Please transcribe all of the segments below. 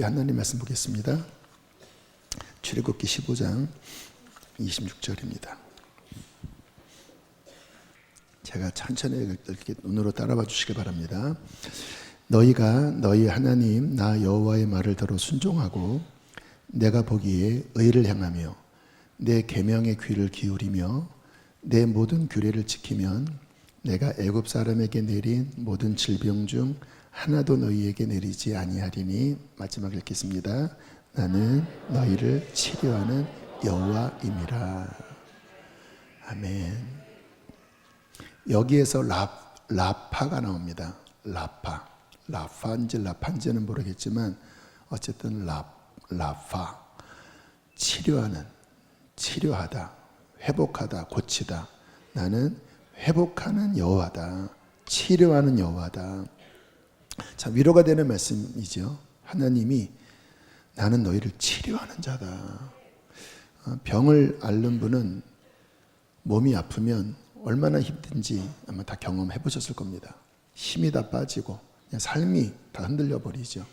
함께 하나님 말씀 보겠습니다. 출애굽기 15장 26절입니다. 제가 천천히 이렇게 눈으로 따라봐 주시기 바랍니다. 너희가 너희 하나님 나 여호와의 말을 들어 순종하고 내가 보기에 의를 행하며 내 계명의 귀를 기울이며 내 모든 규례를 지키면 내가 애굽 사람에게 내린 모든 질병 중 하나도 너희에게 내리지 아니하리니. 마지막 읽겠습니다. 나는 너희를 치료하는 여호와임이라. 아멘. 여기에서 라파가 나옵니다. 라파인지 라판지는 모르겠지만 어쨌든 라파, 치료하는, 치료하다, 회복하다, 고치다. 나는 회복하는 여호와다, 치료하는 여호와다. 자, 위로가 되는 말씀이죠. 하나님이 나는 너희를 치료하는 자다. 병을 앓는 분은 몸이 아프면 얼마나 힘든지 아마 다 경험해 보셨을 겁니다. 힘이 다 빠지고 그냥 삶이 다 흔들려 버리죠.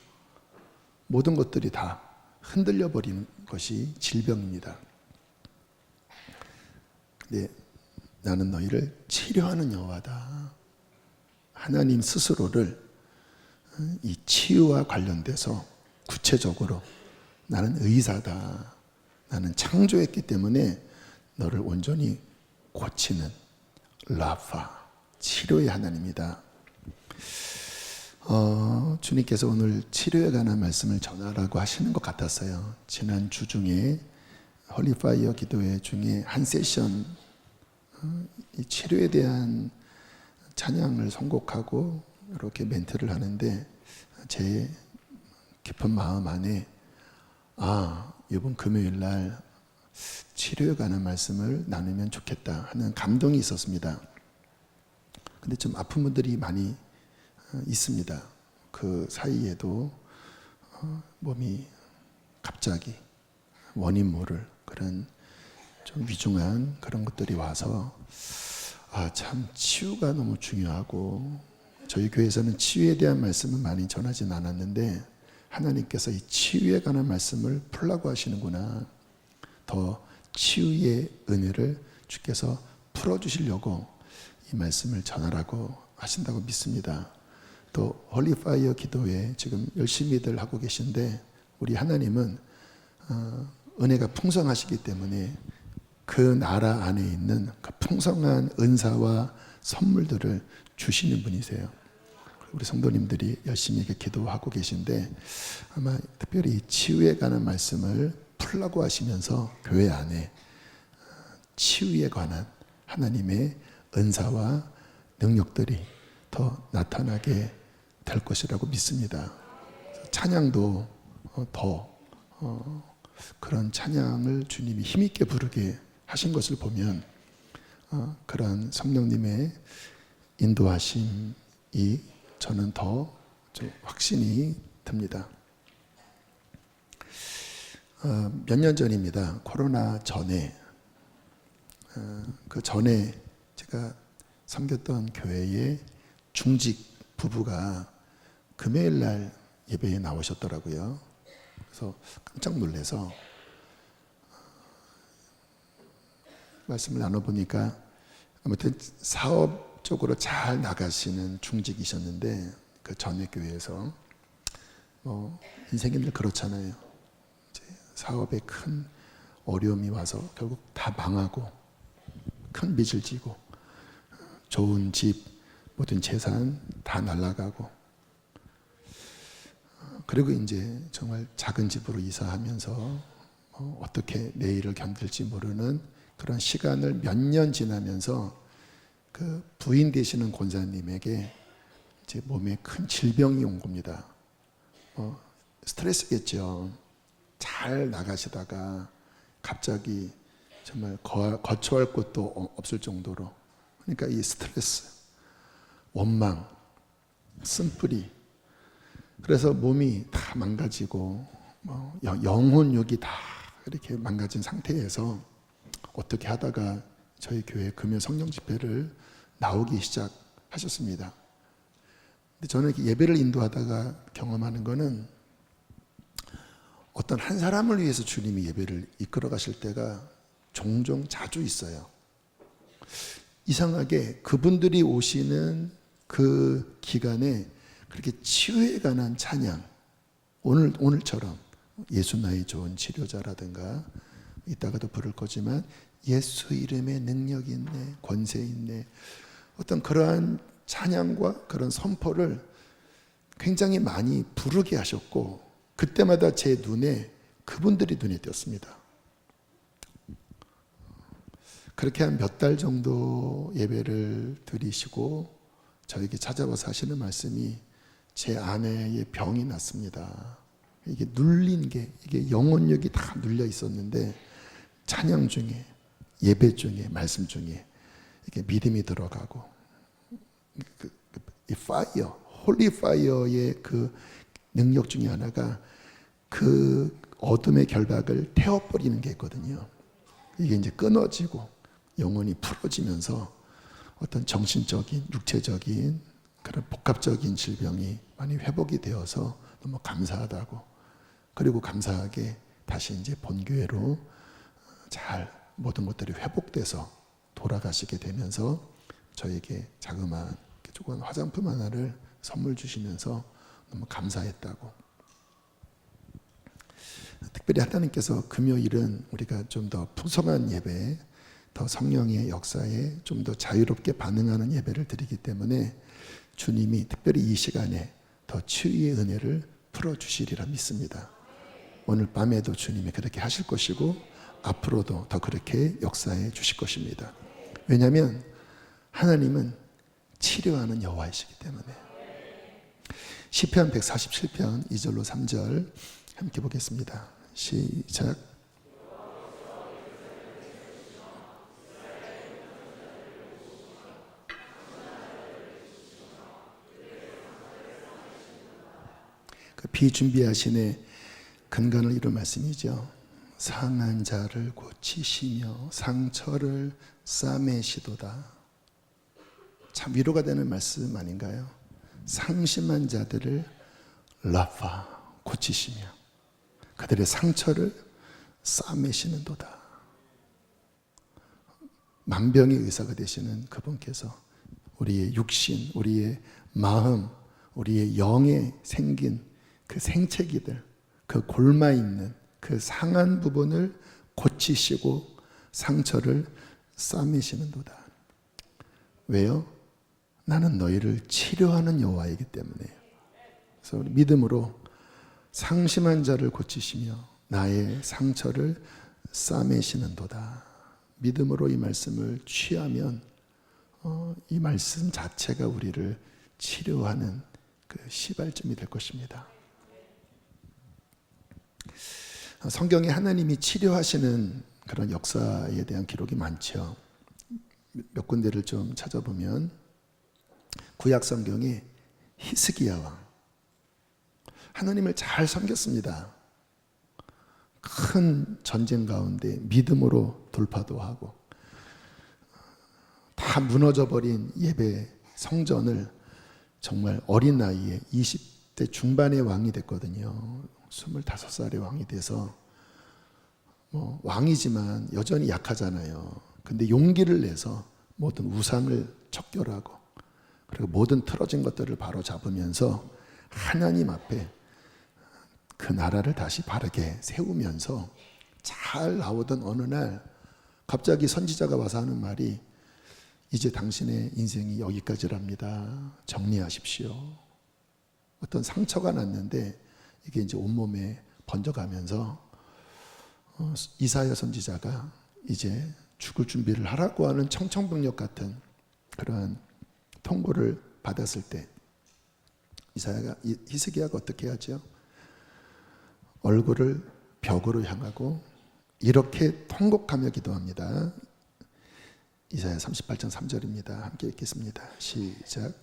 모든 것들이 다 흔들려 버리는 것이 질병입니다. 근데 나는 너희를 치료하는 여호와다. 하나님 스스로를 이 치유와 관련돼서 구체적으로 나는 의사다. 나는 창조했기 때문에 너를 온전히 고치는 라파, 치료의 하나님이다. 주님께서 오늘 치료에 관한 말씀을 전하라고 하시는 것 같았어요. 지난 주 중에 홀리파이어 기도회 중에 한 세션 이 치료에 대한 찬양을 선곡하고 이렇게 멘트를 하는데 제 깊은 마음 안에 이번 금요일 날 치료에 관한 말씀을 나누면 좋겠다 하는 감동이 있었습니다. 근데 좀 아픈 분들이 많이 있습니다. 그 사이에도 몸이 갑자기 원인 모를 그런 좀 위중한 그런 것들이 와서 참 치유가 너무 중요하고 저희 교회에서는 치유에 대한 말씀은 많이 전하진 않았는데 하나님께서 이 치유에 관한 말씀을 풀라고 하시는구나. 더 치유의 은혜를 주께서 풀어주시려고 이 말씀을 전하라고 하신다고 믿습니다. 또 홀리파이어 기도회 지금 열심히들 하고 계신데 우리 하나님은 은혜가 풍성하시기 때문에 그 나라 안에 있는 그 풍성한 은사와 선물들을 주시는 분이세요. 우리 성도님들이 열심히 이렇게 기도하고 계신데 아마 특별히 치유에 관한 말씀을 풀라고 하시면서 교회 안에 치유에 관한 하나님의 은사와 능력들이 더 나타나게 될 것이라고 믿습니다. 찬양도 더 그런 찬양을 주님이 힘있게 부르게 하신 것을 보면 그런 성령님의 인도하심이 저는 더 좀 확신이 듭니다. 몇 년 전입니다. 코로나 전에 그 전에 제가 섬겼던 교회의 중직 부부가 금요일 날 예배에 나오셨더라고요. 그래서 깜짝 놀라서 말씀을 나눠보니까 아무튼 사업적으로 잘 나가시는 중직이셨는데 그 전에 교회에서 인생이 늘 그렇잖아요. 이제 사업에 큰 어려움이 와서 결국 다 망하고 큰 빚을 지고 좋은 집, 모든 재산 다 날아가고 그리고 이제 정말 작은 집으로 이사하면서 어떻게 내일을 견딜지 모르는 그런 시간을 몇 년 지나면서 그 부인 되시는 권사님에게 제 몸에 큰 질병이 온 겁니다. 스트레스겠죠. 잘 나가시다가 갑자기 정말 거처할 곳도 없을 정도로 그러니까 이 스트레스, 원망, 쓴뿌리 그래서 몸이 다 망가지고 영혼육이 다 이렇게 망가진 상태에서 어떻게 하다가 저희 교회 금요 성령 집회를 나오기 시작하셨습니다. 근데 저는 예배를 인도하다가 경험하는 거는 어떤 한 사람을 위해서 주님이 예배를 이끌어 가실 때가 종종 자주 있어요. 이상하게 그분들이 오시는 그 기간에 그렇게 치유에 관한 찬양, 오늘처럼 예수 나의 좋은 치료자라든가 이따가도 부를 거지만 예수 이름에 능력이 있네, 권세 있네, 어떤 그러한 찬양과 그런 선포를 굉장히 많이 부르게 하셨고, 그때마다 제 눈에 그분들이 눈에 띄었습니다. 그렇게 한 몇 달 정도 예배를 드리시고 저에게 찾아와서 하시는 말씀이, 제 아내의 병이 났습니다. 이게 눌린 게, 이게 영혼력이 다 눌려 있었는데 찬양 중에, 예배 중에, 말씀 중에 이게 믿음이 들어가고 이 파이어, 홀리 파이어의 그 능력 중에 하나가 그 어둠의 결박을 태워버리는 게 있거든요. 이게 이제 끊어지고 영혼이 풀어지면서 어떤 정신적인, 육체적인 그런 복합적인 질병이 많이 회복이 되어서 너무 감사하다고, 그리고 감사하게 다시 이제 본교회로 잘 모든 것들이 회복돼서 돌아가시게 되면서 저에게 자그마한 조그만 화장품 하나를 선물 주시면서 너무 감사했다고. 특별히 하나님께서 금요일은 우리가 좀 더 풍성한 예배, 더 성령의 역사에 좀 더 자유롭게 반응하는 예배를 드리기 때문에 주님이 특별히 이 시간에 더 치유의 은혜를 풀어주시리라 믿습니다. 오늘 밤에도 주님이 그렇게 하실 것이고 앞으로도 더 그렇게 역사해 주실 것입니다. 왜냐하면 하나님은 치료하는 여호와이시기 때문에. 시편 147편 2절로 3절 함께 보겠습니다. 시작. 그 비준비하신의 근간을 이룬 말씀이죠. 상한 자를 고치시며 상처를 싸매시도다. 참 위로가 되는 말씀 아닌가요? 상심한 자들을 라파, 고치시며 그들의 상처를 싸매시는도다. 만병의 의사가 되시는 그분께서 우리의 육신, 우리의 마음, 우리의 영에 생긴 그 생채기들, 그 골마있는 그 상한 부분을 고치시고 상처를 싸매시는도다. 왜요? 나는 너희를 치료하는 여호와이기 때문에. 그래서 우리 믿음으로 상심한 자를 고치시며 나의 상처를 싸매시는도다. 믿음으로 이 말씀을 취하면 이 말씀 자체가 우리를 치료하는 그 시발점이 될 것입니다. 성경에 하나님이 치료하시는 그런 역사에 대한 기록이 많죠. 몇 군데를 좀 찾아보면 구약 성경에 히스기야 왕, 하나님을 잘 섬겼습니다. 큰 전쟁 가운데 믿음으로 돌파도 하고 다 무너져버린 예배 성전을 정말 어린 나이에 20대 중반의 왕이 됐거든요. 25살의 왕이 돼서 왕이지만 여전히 약하잖아요. 근데 용기를 내서 모든 우상을 척결하고 그리고 모든 틀어진 것들을 바로 잡으면서 하나님 앞에 그 나라를 다시 바르게 세우면서 잘 나오던 어느 날 갑자기 선지자가 와서 하는 말이, 이제 당신의 인생이 여기까지랍니다. 정리하십시오. 어떤 상처가 났는데 이게 이제 온몸에 번져가면서 이사야 선지자가 이제 죽을 준비를 하라고 하는 청천벽력 같은 그러한 통보를 받았을 때 히스기야가 어떻게 하죠? 얼굴을 벽으로 향하고 이렇게 통곡하며 기도합니다. 이사야 38장 3절입니다. 함께 읽겠습니다. 시작.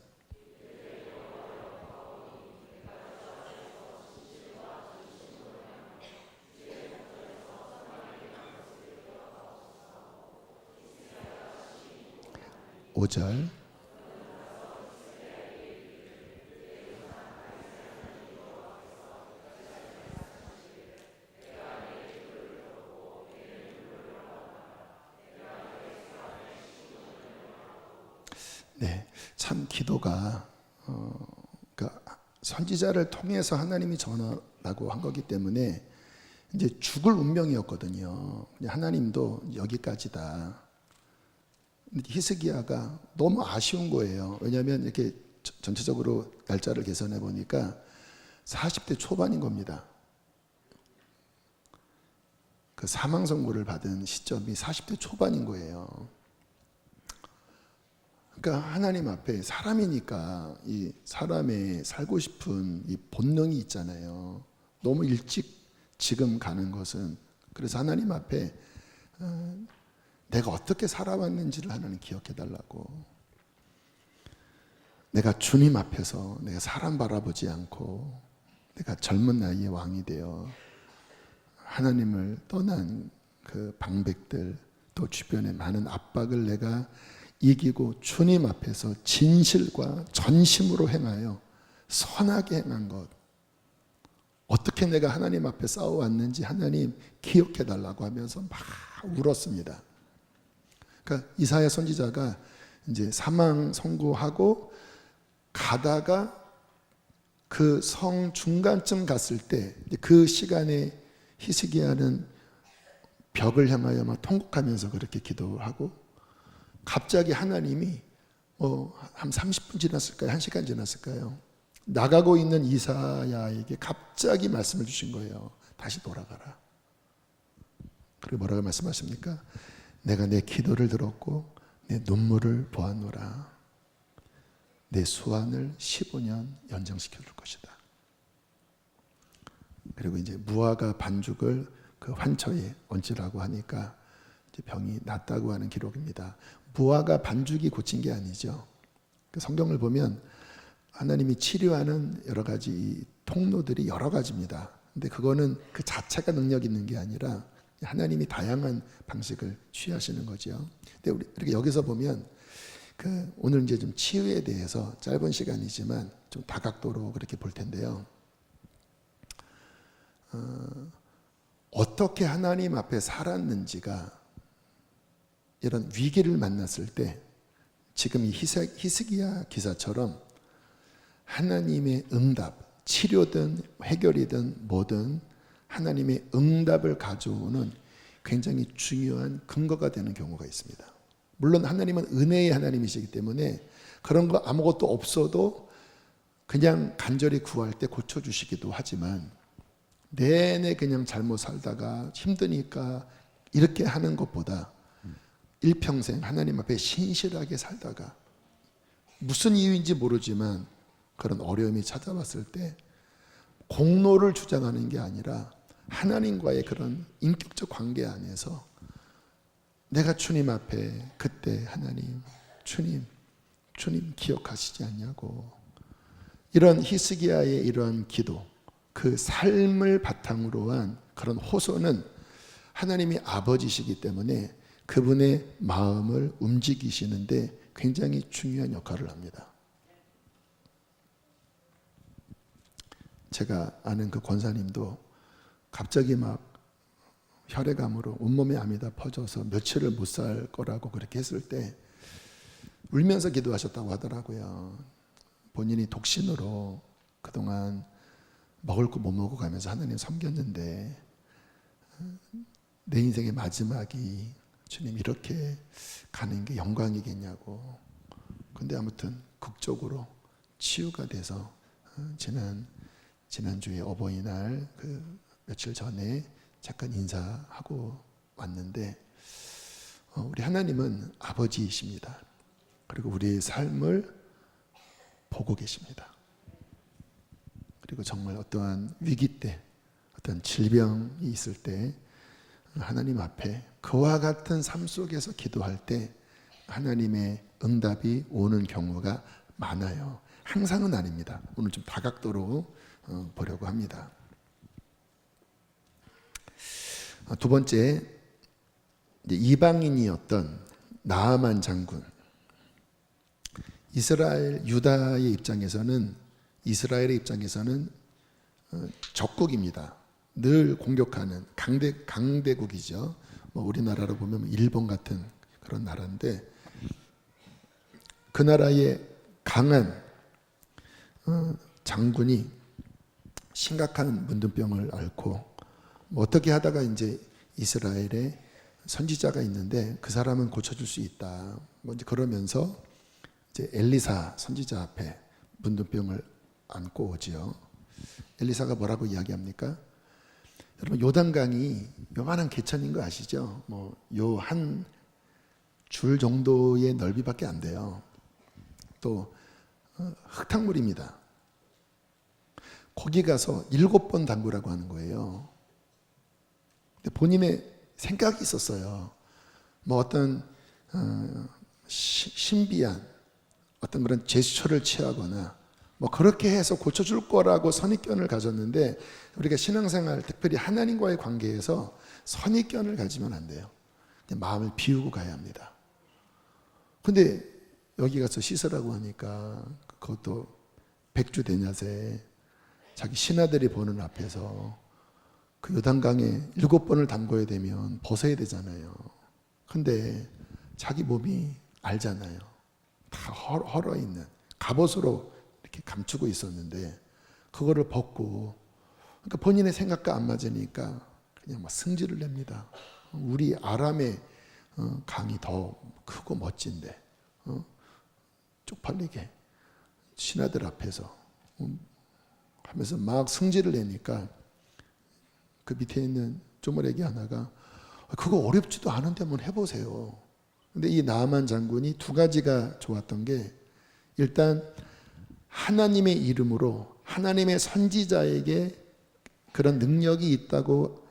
5절. 네, 참 기도가 그러니까 선지자를 통해서 하나님이 전하라고 한 거기 때문에 이제 죽을 운명이었거든요. 하나님도 여기까지다. 히스기야가 너무 아쉬운 거예요. 왜냐하면 이렇게 전체적으로 날짜를 계산해 보니까 40대 초반인 겁니다. 그 사망 선고를 받은 시점이 40대 초반인 거예요. 그러니까 하나님 앞에 사람이니까 이 사람의 살고 싶은 이 본능이 있잖아요. 너무 일찍 지금 가는 것은, 그래서 하나님 앞에 내가 어떻게 살아왔는지를 하나님 기억해 달라고. 내가 주님 앞에서 내가 사람 바라보지 않고 내가 젊은 나이에 왕이 되어 하나님을 떠난 그 방백들, 또 주변의 많은 압박을 내가 이기고 주님 앞에서 진실과 전심으로 행하여 선하게 행한 것, 어떻게 내가 하나님 앞에 싸워왔는지 하나님 기억해 달라고 하면서 막 울었습니다. 그러니까 이사야 선지자가 이제 사망 선고하고 가다가 그 성 중간쯤 갔을 때 그 시간에 히스기야는 벽을 향하여 막 통곡하면서 그렇게 기도하고, 갑자기 하나님이 한 30분 지났을까요? 1시간 지났을까요? 나가고 있는 이사야에게 갑자기 말씀을 주신 거예요. 다시 돌아가라. 그리고 뭐라고 말씀하십니까? 내가 내 기도를 들었고 내 눈물을 보았노라. 내 수완을 15년 연장시켜 줄 것이다. 그리고 이제 무화과 반죽을 그 환처에 얹으라고 하니까 이제 병이 낫다고 하는 기록입니다. 무화과 반죽이 고친 게 아니죠. 그 성경을 보면 하나님이 치료하는 여러 가지 통로들이 여러 가지입니다. 근데 그거는 그 자체가 능력 있는 게 아니라 하나님이 다양한 방식을 취하시는 거죠. 근데 우리 이렇게 여기서 보면 그 오늘 이제 좀 치유에 대해서 짧은 시간이지만 좀 다각도로 그렇게 볼 텐데요. 어떻게 하나님 앞에 살았는지가 이런 위기를 만났을 때 지금 이 히스기야 기사처럼 하나님의 응답, 치료든 해결이든 뭐든 하나님의 응답을 가져오는 굉장히 중요한 근거가 되는 경우가 있습니다. 물론 하나님은 은혜의 하나님이시기 때문에 그런 거 아무것도 없어도 그냥 간절히 구할 때 고쳐주시기도 하지만, 내내 그냥 잘못 살다가 힘드니까 이렇게 하는 것보다 일평생 하나님 앞에 신실하게 살다가 무슨 이유인지 모르지만 그런 어려움이 찾아왔을 때 공로를 주장하는 게 아니라 하나님과의 그런 인격적 관계 안에서 내가 주님 앞에 그때 하나님, 주님 기억하시지 않냐고, 이런 히스기야의 이런 기도, 그 삶을 바탕으로 한 그런 호소는 하나님이 아버지시기 때문에 그분의 마음을 움직이시는데 굉장히 중요한 역할을 합니다. 제가 아는 그 권사님도 갑자기 막 혈액암으로 온몸에 암이 다 퍼져서 며칠을 못 살 거라고 그렇게 했을 때 울면서 기도하셨다고 하더라고요. 본인이 독신으로 그동안 먹을 거 못 먹어가면서 하나님 섬겼는데 내 인생의 마지막이 주님 이렇게 가는 게 영광이겠냐고. 근데 아무튼 극적으로 치유가 돼서 지난주에 어버이날 그 며칠 전에 잠깐 인사하고 왔는데, 우리 하나님은 아버지이십니다. 그리고 우리의 삶을 보고 계십니다. 그리고 정말 어떠한 위기 때, 어떤 질병이 있을 때 하나님 앞에 그와 같은 삶 속에서 기도할 때 하나님의 응답이 오는 경우가 많아요. 항상은 아닙니다. 오늘 좀 다각도로 보려고 합니다. 두 번째, 이방인이었던 나아만 장군. 유다의 입장에서는, 이스라엘의 입장에서는 적국입니다. 늘 공격하는 강대국이죠. 우리나라로 보면 일본 같은 그런 나라인데, 그 나라의 강한 장군이 심각한 문둥병을 앓고 어떻게 하다가 이제 이스라엘에 선지자가 있는데 그 사람은 고쳐줄 수 있다. 이제 그러면서 이제 엘리사 선지자 앞에 문둥병을 안고 오지요. 엘리사가 뭐라고 이야기합니까? 여러분 요단강이 요만한 개천인 거 아시죠? 요 한 줄 정도의 넓이밖에 안 돼요. 또 흙탕물입니다. 거기 가서 7번 담그라고 하는 거예요. 근데 본인의 생각이 있었어요. 어떤 신비한 어떤 그런 제스처를 취하거나 그렇게 해서 고쳐줄 거라고 선입견을 가졌는데, 우리가 신앙생활 특별히 하나님과의 관계에서 선입견을 가지면 안 돼요. 마음을 비우고 가야 합니다. 근데 여기 가서 씻으라고 하니까 그것도 백주대낮에 자기 신하들이 보는 앞에서 그 요단강에 7번을 담궈야 되면 벗어야 되잖아요. 근데 자기 몸이 알잖아요. 다 헐어 있는 갑옷으로 이렇게 감추고 있었는데 그거를 벗고, 그러니까 본인의 생각과 안 맞으니까 그냥 승질을 냅니다. 우리 아람의 강이 더 크고 멋진데 쪽팔리게 신하들 앞에서 하면서 막 승질을 내니까 그 밑에 있는 쪼무레기 하나가 그거 어렵지도 않은데 한번 해보세요. 근데 이 나아만 장군이 두 가지가 좋았던 게, 일단 하나님의 이름으로 하나님의 선지자에게 그런 능력이 있다고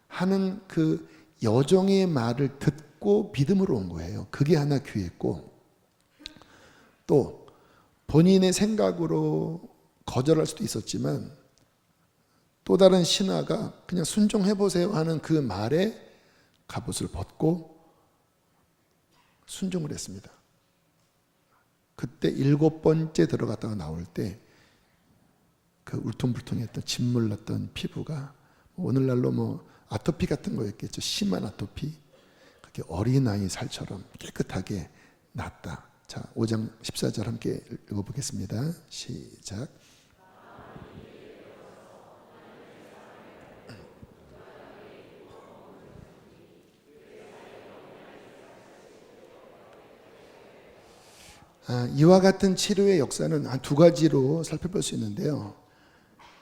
하는 그 여종의 말을 듣고 믿음으로 온 거예요. 그게 하나 귀했고, 또 본인의 생각으로 거절할 수도 있었지만 또 다른 신하가 그냥 순종해보세요 하는 그 말에 갑옷을 벗고 순종을 했습니다. 그때 7번째 들어갔다가 나올 때 그 울퉁불퉁했던 짓물 났던 피부가 오늘날로 아토피 같은 거였겠죠. 심한 아토피. 그게 어린아이 살처럼 깨끗하게 났다. 자, 5장 14절 함께 읽어보겠습니다. 시작. 이와 같은 치료의 역사는 한 두 가지로 살펴볼 수 있는데요.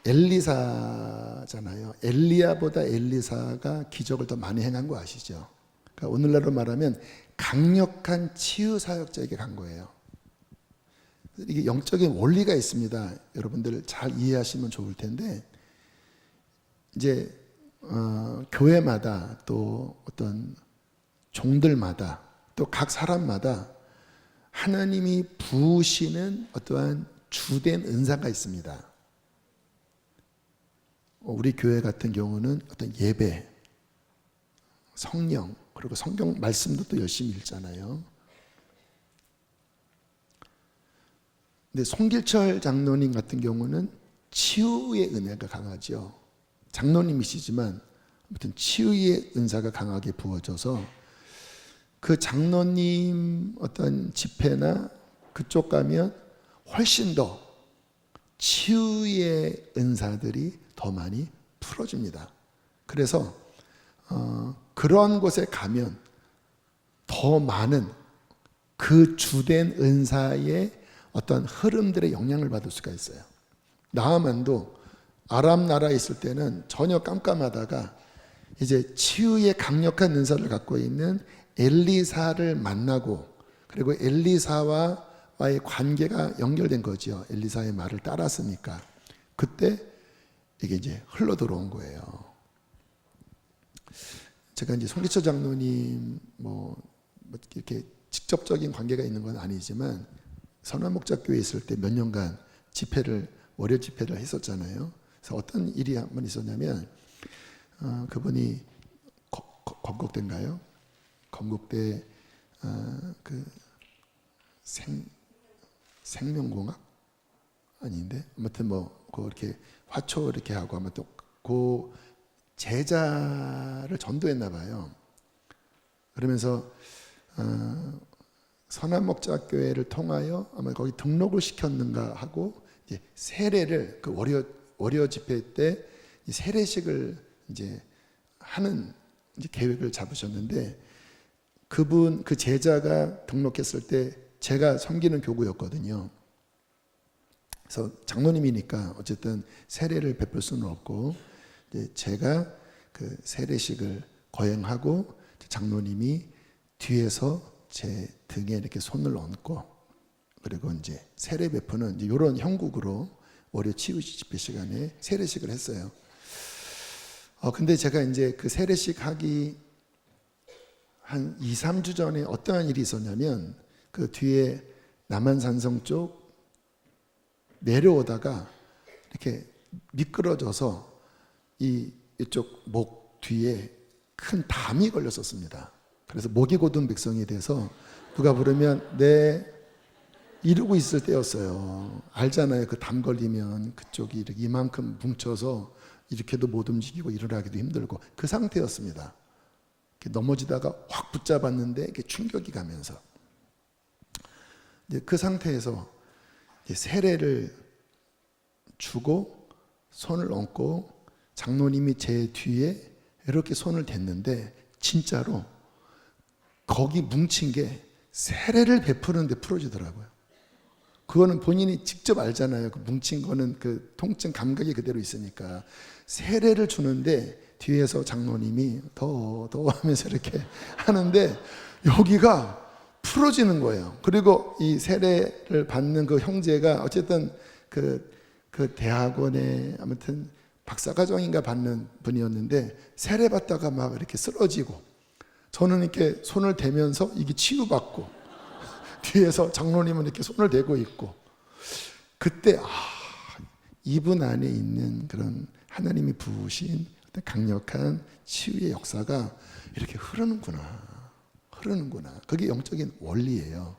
엘리사잖아요. 엘리야보다 엘리사가 기적을 더 많이 행한 거 아시죠? 그러니까 오늘날로 말하면 강력한 치유 사역자에게 간 거예요. 이게 영적인 원리가 있습니다. 여러분들 잘 이해하시면 좋을 텐데, 이제 교회마다 또 어떤 종들마다 또 각 사람마다 하나님이 부으시는 어떠한 주된 은사가 있습니다. 우리 교회 같은 경우는 어떤 예배, 성령, 그리고 성경 말씀도 또 열심히 읽잖아요. 근데 송길철 장로님 같은 경우는 치유의 은혜가 강하죠. 장로님이시지만 아무튼 치유의 은사가 강하게 부어져서 그 장로님 어떤 집회나 그쪽 가면 훨씬 더 치유의 은사들이 더 많이 풀어집니다. 그래서 그런 곳에 가면 더 많은 그 주된 은사의 어떤 흐름들의 영향을 받을 수가 있어요. 나아만도 아람 나라에 있을 때는 전혀 깜깜하다가 이제 치유의 강력한 은사를 갖고 있는 엘리사를 만나고, 그리고 엘리사와의 관계가 연결된 거죠. 엘리사의 말을 따랐으니까. 그때 이게 이제 흘러 들어온 거예요. 제가 이제 송기철 장로님 이렇게 직접적인 관계가 있는 건 아니지만 선화목자교회에 있을 때 몇 년간 월요 집회를 했었잖아요. 그래서 어떤 일이 한 번 있었냐면 그분이 건국대인가요? 건국대 그 생명공학 아닌데 아무튼 이렇게 화초 이렇게 하고 아무튼 그 제자를 전도했나 봐요. 그러면서 선한목자교회를 통하여 아마 거기 등록을 시켰는가 하고 이제 세례를 그 월요 집회 때 이 세례식을 이제 하는 이제 계획을 잡으셨는데 그분 그 제자가 등록했을 때 제가 섬기는 교구였거든요. 그래서 장로님이니까 어쨌든 세례를 베풀 수는 없고 이제 제가 그 세례식을 거행하고 장로님이 뒤에서 제 등에 이렇게 손을 얹고 그리고 이제 세례 베푸는 이제 이런 형국으로 월요 치유 집회 시간에 세례식을 했어요. 근데 제가 이제 그 세례식 하기 한 2, 3주 전에 어떠한 일이 있었냐면 그 뒤에 남한산성 쪽 내려오다가 이렇게 미끄러져서 이쪽 목 뒤에 큰 담이 걸렸었습니다. 그래서 목이 곧은 백성이 돼서 누가 부르면 네 이러고 있을 때였어요. 알잖아요. 그 담 걸리면 그쪽이 이렇게 이만큼 뭉쳐서 이렇게도 못 움직이고 일어나기도 힘들고 그 상태였습니다. 넘어지다가 확 붙잡았는데 이렇게 충격이 가면서 이제 그 상태에서 이제 세례를 주고 손을 얹고 장로님이 제 뒤에 이렇게 손을 댔는데 진짜로 거기 뭉친 게 세례를 베푸는데 풀어지더라고요. 그거는 본인이 직접 알잖아요. 그 뭉친 거는 그 통증 감각이 그대로 있으니까 세례를 주는데 뒤에서 장로님이 더 하면서 이렇게 하는데 여기가 풀어지는 거예요. 그리고 이 세례를 받는 그 형제가 어쨌든 그 대학원에 아무튼 박사과정인가 받는 분이었는데 세례 받다가 막 이렇게 쓰러지고 저는 이렇게 손을 대면서 이게 치유받고 뒤에서 장로님은 이렇게 손을 대고 있고 그때 이분 안에 있는 그런 하나님이 부으신 강력한 치유의 역사가 이렇게 흐르는구나. 그게 영적인 원리예요.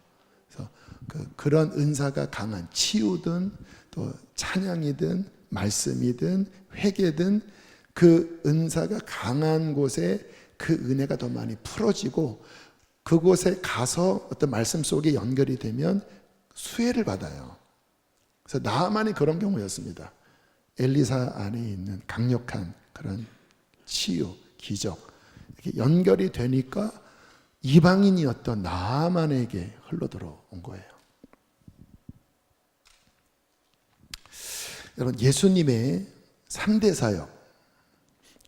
그래서 그런 은사가 강한 치유든 또 찬양이든 말씀이든 회개든 그 은사가 강한 곳에 그 은혜가 더 많이 풀어지고 그곳에 가서 어떤 말씀 속에 연결이 되면 수혜를 받아요. 그래서 나만이 그런 경우였습니다. 엘리사 안에 있는 강력한 그런 치유, 기적 이렇게 연결이 되니까 이방인이었던 나만에게 흘러들어온 거예요. 여러분 예수님의 3대 사역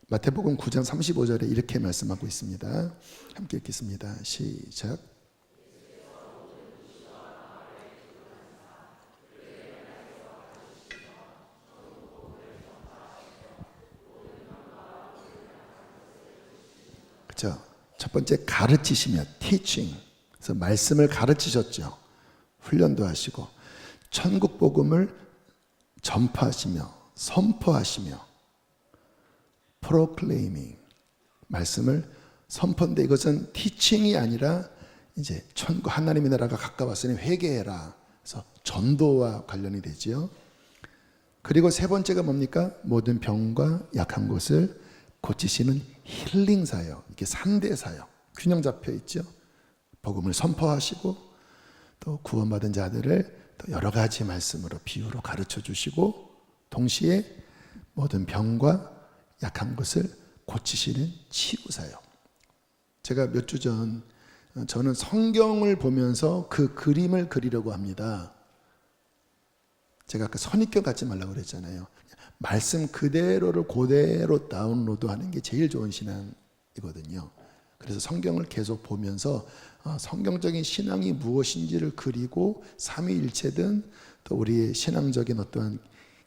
마태복음 9장 35절에 이렇게 말씀하고 있습니다. 함께 읽겠습니다. 시작. 그렇죠? 첫 번째 가르치시며 teaching. 그래서 말씀을 가르치셨죠. 훈련도 하시고 천국 복음을 전파하시며 선포하시며 proclaiming 말씀을 선포인데 이것은 teaching이 아니라 이제 천국 하나님의 나라가 가까웠으니 회개해라. 그래서 전도와 관련이 되지요. 그리고 세 번째가 뭡니까? 모든 병과 약한 곳을 고치시는 힐링 사역. 이게 3대 사역. 균형 잡혀 있죠. 복음을 선포하시고 또 구원받은 자들을 또 여러 가지 말씀으로 비유로 가르쳐 주시고 동시에 모든 병과 약한 것을 고치시는 치유사역. 제가 몇 주 전 저는 성경을 보면서 그 그림을 그리려고 합니다. 제가 아까 선입견 갖지 말라고 그랬잖아요. 말씀 그대로를 그대로 다운로드하는 게 제일 좋은 신앙이거든요. 그래서 성경을 계속 보면서 성경적인 신앙이 무엇인지를 그리고 삼위일체든 또 우리의 신앙적인 어떠한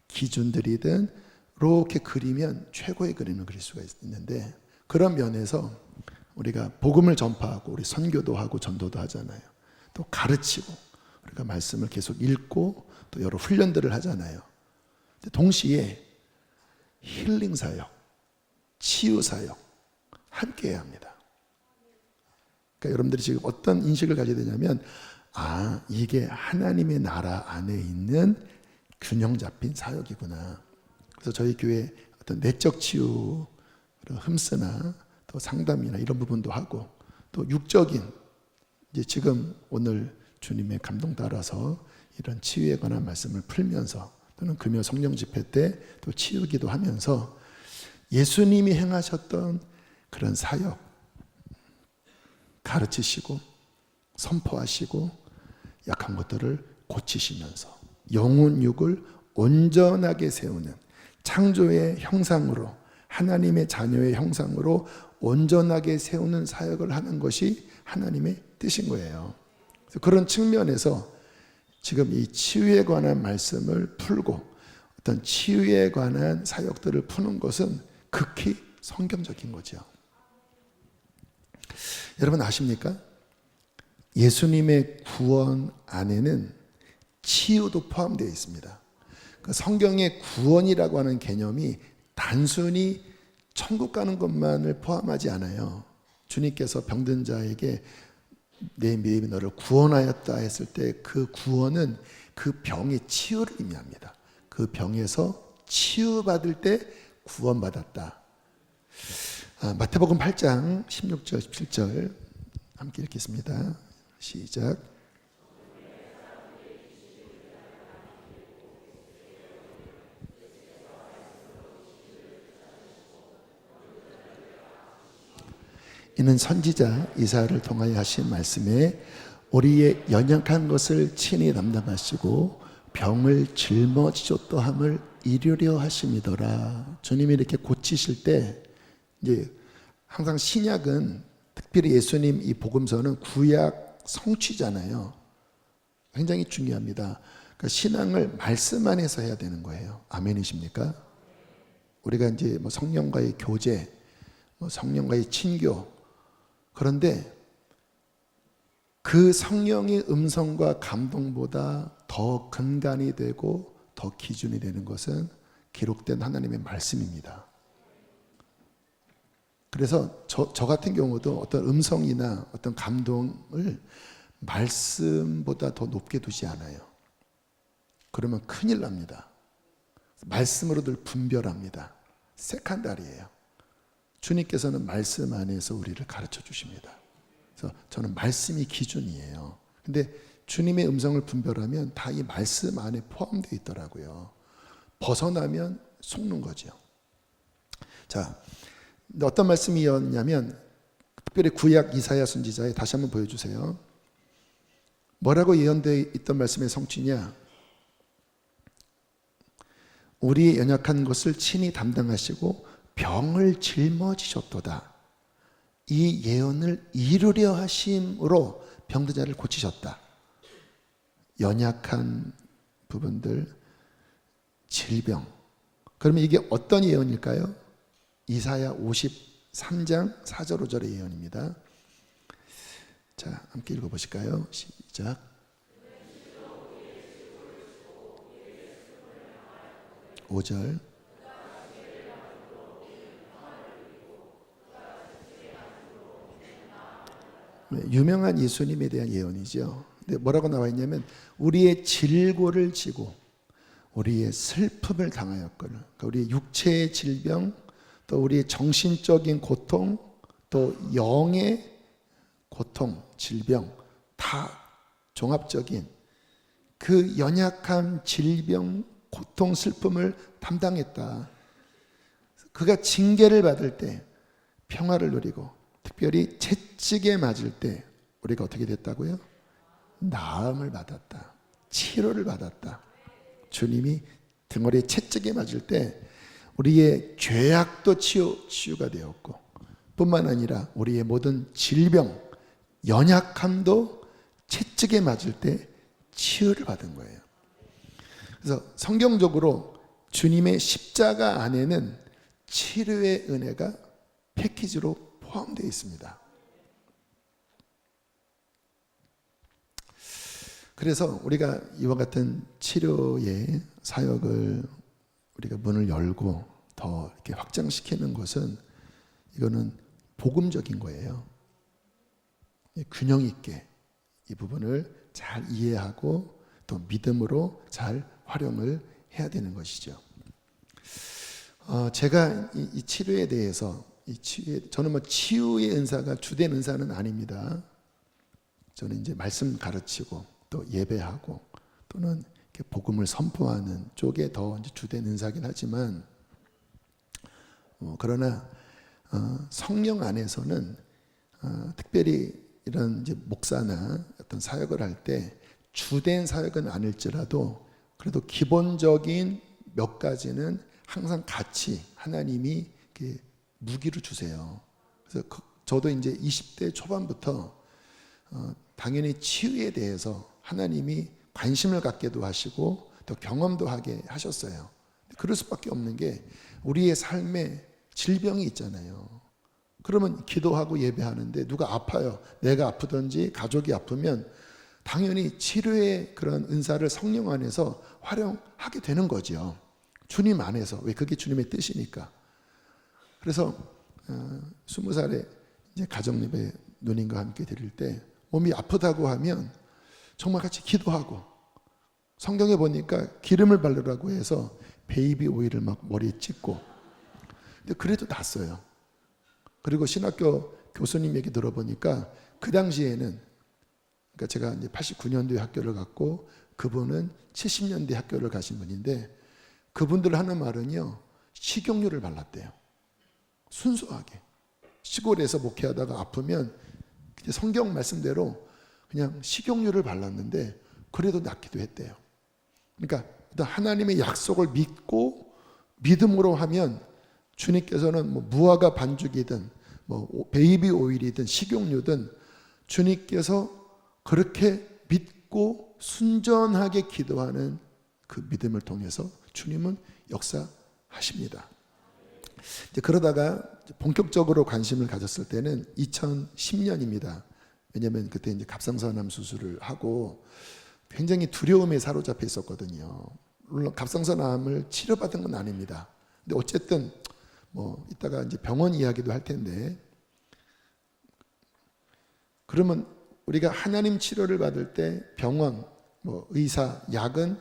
기준들이든 이렇게 그리면 최고의 그림을 그릴 수가 있는데 그런 면에서 우리가 복음을 전파하고 우리 선교도 하고 전도도 하잖아요. 또 가르치고 우리가 말씀을 계속 읽고 또 여러 훈련들을 하잖아요. 동시에 힐링 사역, 치유 사역 함께 해야 합니다. 그러니까 여러분들이 지금 어떤 인식을 가져야 되냐면 이게 하나님의 나라 안에 있는 균형 잡힌 사역이구나. 그래서 저희 교회 어떤 내적 치유, 흠쓰나 또 상담이나 이런 부분도 하고 또 육적인 이제 지금 오늘 주님의 감동 따라서 이런 치유에 관한 말씀을 풀면서 또는 금요 성령 집회 때 또 치유기도 하면서 예수님이 행하셨던 그런 사역 가르치시고 선포하시고 약한 것들을 고치시면서 영혼 육을 온전하게 세우는 창조의 형상으로 하나님의 자녀의 형상으로 온전하게 세우는 사역을 하는 것이 하나님의 뜻인 거예요. 그래서 그런 측면에서 지금 이 치유에 관한 말씀을 풀고 어떤 치유에 관한 사역들을 푸는 것은 극히 성경적인 거죠. 여러분 아십니까? 예수님의 구원 안에는 치유도 포함되어 있습니다. 성경의 구원이라고 하는 개념이 단순히 천국 가는 것만을 포함하지 않아요. 주님께서 병든 자에게 내 믿음이 너를 구원하였다 했을 때 그 구원은 그 병의 치유를 의미합니다. 그 병에서 치유받을 때 구원받았다. 마태복음 8장 16절 17절 함께 읽겠습니다. 시작. 이는 선지자 이사야를 통하여 하신 말씀에 우리의 연약한 것을 친히 담당하시고 병을 짊어지셨다 함을 이루려 하심이더라. 주님이 이렇게 고치실 때 이제 항상 신약은 특별히 예수님 이 복음서는 구약 성취잖아요. 굉장히 중요합니다. 그러니까 신앙을 말씀 안에서 해야 되는 거예요. 아멘이십니까? 우리가 이제 뭐 성령과의 교제, 뭐 성령과의 친교, 그런데 그 성령의 음성과 감동보다 더 근간이 되고 더 기준이 되는 것은 기록된 하나님의 말씀입니다. 그래서 저 같은 경우도 어떤 음성이나 어떤 감동을 말씀보다 더 높게 두지 않아요. 그러면 큰일 납니다. 말씀으로 늘 분별합니다. 세컨다리예요. 주님께서는 말씀 안에서 우리를 가르쳐 주십니다. 그래서 저는 말씀이 기준이에요. 근데 주님의 음성을 분별하면 다 이 말씀 안에 포함되어 있더라고요. 벗어나면 속는 거죠. 자, 어떤 말씀이었냐면 특별히 구약 이사야 선지자에 다시 한번 보여주세요. 뭐라고 예언되어 있던 말씀의 성취냐? 우리의 연약한 것을 친히 담당하시고 병을 짊어지셨도다. 이 예언을 이루려 하심으로 병든 자를 고치셨다. 연약한 부분들, 질병. 그러면 이게 어떤 예언일까요? 이사야 53장 4절 5절의 예언입니다. 자, 함께 읽어보실까요? 시작. 5절. 유명한 예수님에 대한 예언이죠. 근데 뭐라고 나와 있냐면 우리의 질고를 지고 우리의 슬픔을 당하였거늘. 그러니까 우리의 육체의 질병, 또 우리의 정신적인 고통, 또 영의 고통, 질병, 다 종합적인 그 연약한 질병, 고통, 슬픔을 담당했다. 그가 징계를 받을 때 평화를 누리고 특별히 채찍에 맞을 때 우리가 어떻게 됐다고요? 나음을 받았다. 치료를 받았다. 주님이 등허리에 채찍에 맞을 때 우리의 죄악도 치유가 되었고 뿐만 아니라 우리의 모든 질병, 연약함도 채찍에 맞을 때 치유를 받은 거예요. 그래서 성경적으로 주님의 십자가 안에는 치료의 은혜가 패키지로 포함되어 있습니다. 그래서 우리가 이와 같은 치료의 사역을 우리가 문을 열고 더 이렇게 확장시키는 것은 이거는 복음적인 거예요. 균형 있게 이 부분을 잘 이해하고 또 믿음으로 잘 활용을 해야 되는 것이죠. 제가 이 치료에 대해서 저는 뭐 치유의 은사가 주된 은사는 아닙니다. 저는 이제 말씀 가르치고 또 예배하고 또는 이렇게 복음을 선포하는 쪽에 더 이제 주된 은사긴 하지만 그러나 성령 안에서는 특별히 이런 이제 목사나 어떤 사역을 할 때 주된 사역은 아닐지라도 그래도 기본적인 몇 가지는 항상 같이 하나님이 이렇게 무기로 주세요. 그래서 저도 이제 20대 초반부터 당연히 치유에 대해서 하나님이 관심을 갖게도 하시고 또 경험도 하게 하셨어요. 그럴 수밖에 없는 게 우리의 삶에 질병이 있잖아요. 그러면 기도하고 예배하는데 누가 아파요. 내가 아프든지 가족이 아프면 당연히 치료의 그런 은사를 성령 안에서 활용하게 되는 거죠. 주님 안에서. 왜? 그게 주님의 뜻이니까. 그래서 20살에 이제 가정예배 누님과 함께 드릴 때 몸이 아프다고 하면 정말 같이 기도하고, 성경에 보니까 기름을 바르라고 해서 베이비 오일을 막 머리에 찍고, 근데 그래도 낫어요. 그리고 신학교 교수님 얘기 들어보니까 그 당시에는, 그러니까 제가 이제 89년도에 학교를 갔고 그분은 70년대 학교를 가신 분인데, 그분들 하는 말은요, 식용유를 발랐대요. 순수하게. 시골에서 목회하다가 아프면 성경 말씀대로 그냥 식용유를 발랐는데 그래도 낫기도 했대요. 그러니까 하나님의 약속을 믿고 믿음으로 하면 주님께서는 뭐 무화과 반죽이든 뭐 베이비 오일이든 식용유든 주님께서 그렇게 믿고 순전하게 기도하는 그 믿음을 통해서 주님은 역사하십니다. 이제 그러다가 본격적으로 관심을 가졌을 때는 2010년입니다. 왜냐하면 그때 이제 갑상선암 수술을 하고 굉장히 두려움에 사로잡혀 있었거든요. 물론 갑상선암을 치료받은 건 아닙니다. 근데 어쨌든 뭐 이따가 이제 병원 이야기도 할 텐데, 그러면 우리가 하나님 치료를 받을 때 병원, 뭐 의사, 약은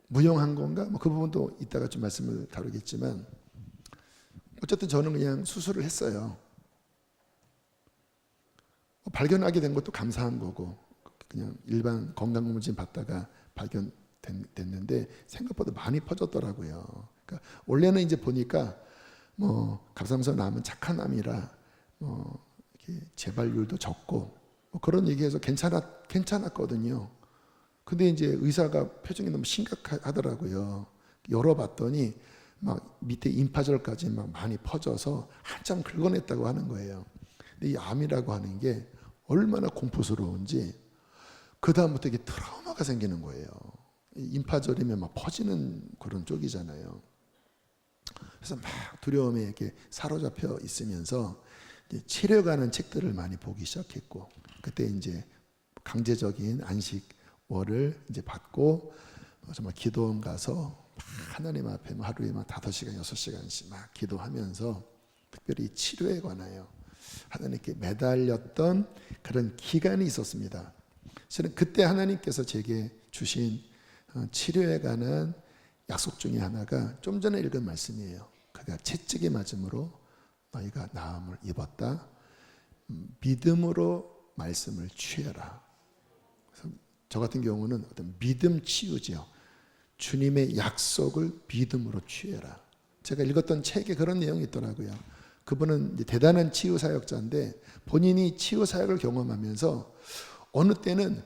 무용한 건가? 뭐 그 부분도 이따가 좀 말씀을 다루겠지만, 어쨌든 저는 그냥 수술을 했어요. 발견하게 된 것도 감사한 거고, 그냥 일반 건강검진 받다가 발견됐는데 생각보다 많이 퍼졌더라고요. 그러니까 원래는 이제 보니까 뭐 갑상선암은 착한 암이라 이렇게 재발률도 적고 뭐 그런 얘기해서 괜찮았거든요. 근데 이제 의사가 표정이 너무 심각하더라고요. 열어봤더니 막 밑에 임파절까지 막 많이 퍼져서 한참 긁어냈다고 하는 거예요. 근데 이 암이라고 하는 게 얼마나 공포스러운지 그 다음부터 이게 트라우마가 생기는 거예요. 임파절이면 막 퍼지는 그런 쪽이잖아요. 그래서 막 두려움에 이렇게 사로잡혀 있으면서 이제 치료가는 책들을 많이 보기 시작했고, 그때 이제 강제적인 안식월을 이제 받고 정말 기도원 가서 하나님 앞에 하루에 막 5시간, 6시간씩 막 기도하면서 특별히 치료에 관하여 하나님께 매달렸던 그런 기간이 있었습니다. 저는 그때 하나님께서 제게 주신 치료에 관한 약속 중에 하나가 좀 전에 읽은 말씀이에요. 그가 채찍에 맞음으로 너희가 나음을 입었다. 믿음으로 말씀을 취해라. 그래서 저 같은 경우는 어떤 믿음 치유죠. 주님의 약속을 믿음으로 취해라. 제가 읽었던 책에 그런 내용이 있더라고요. 그분은 대단한 치유 사역자인데 본인이 치유 사역을 경험하면서 어느 때는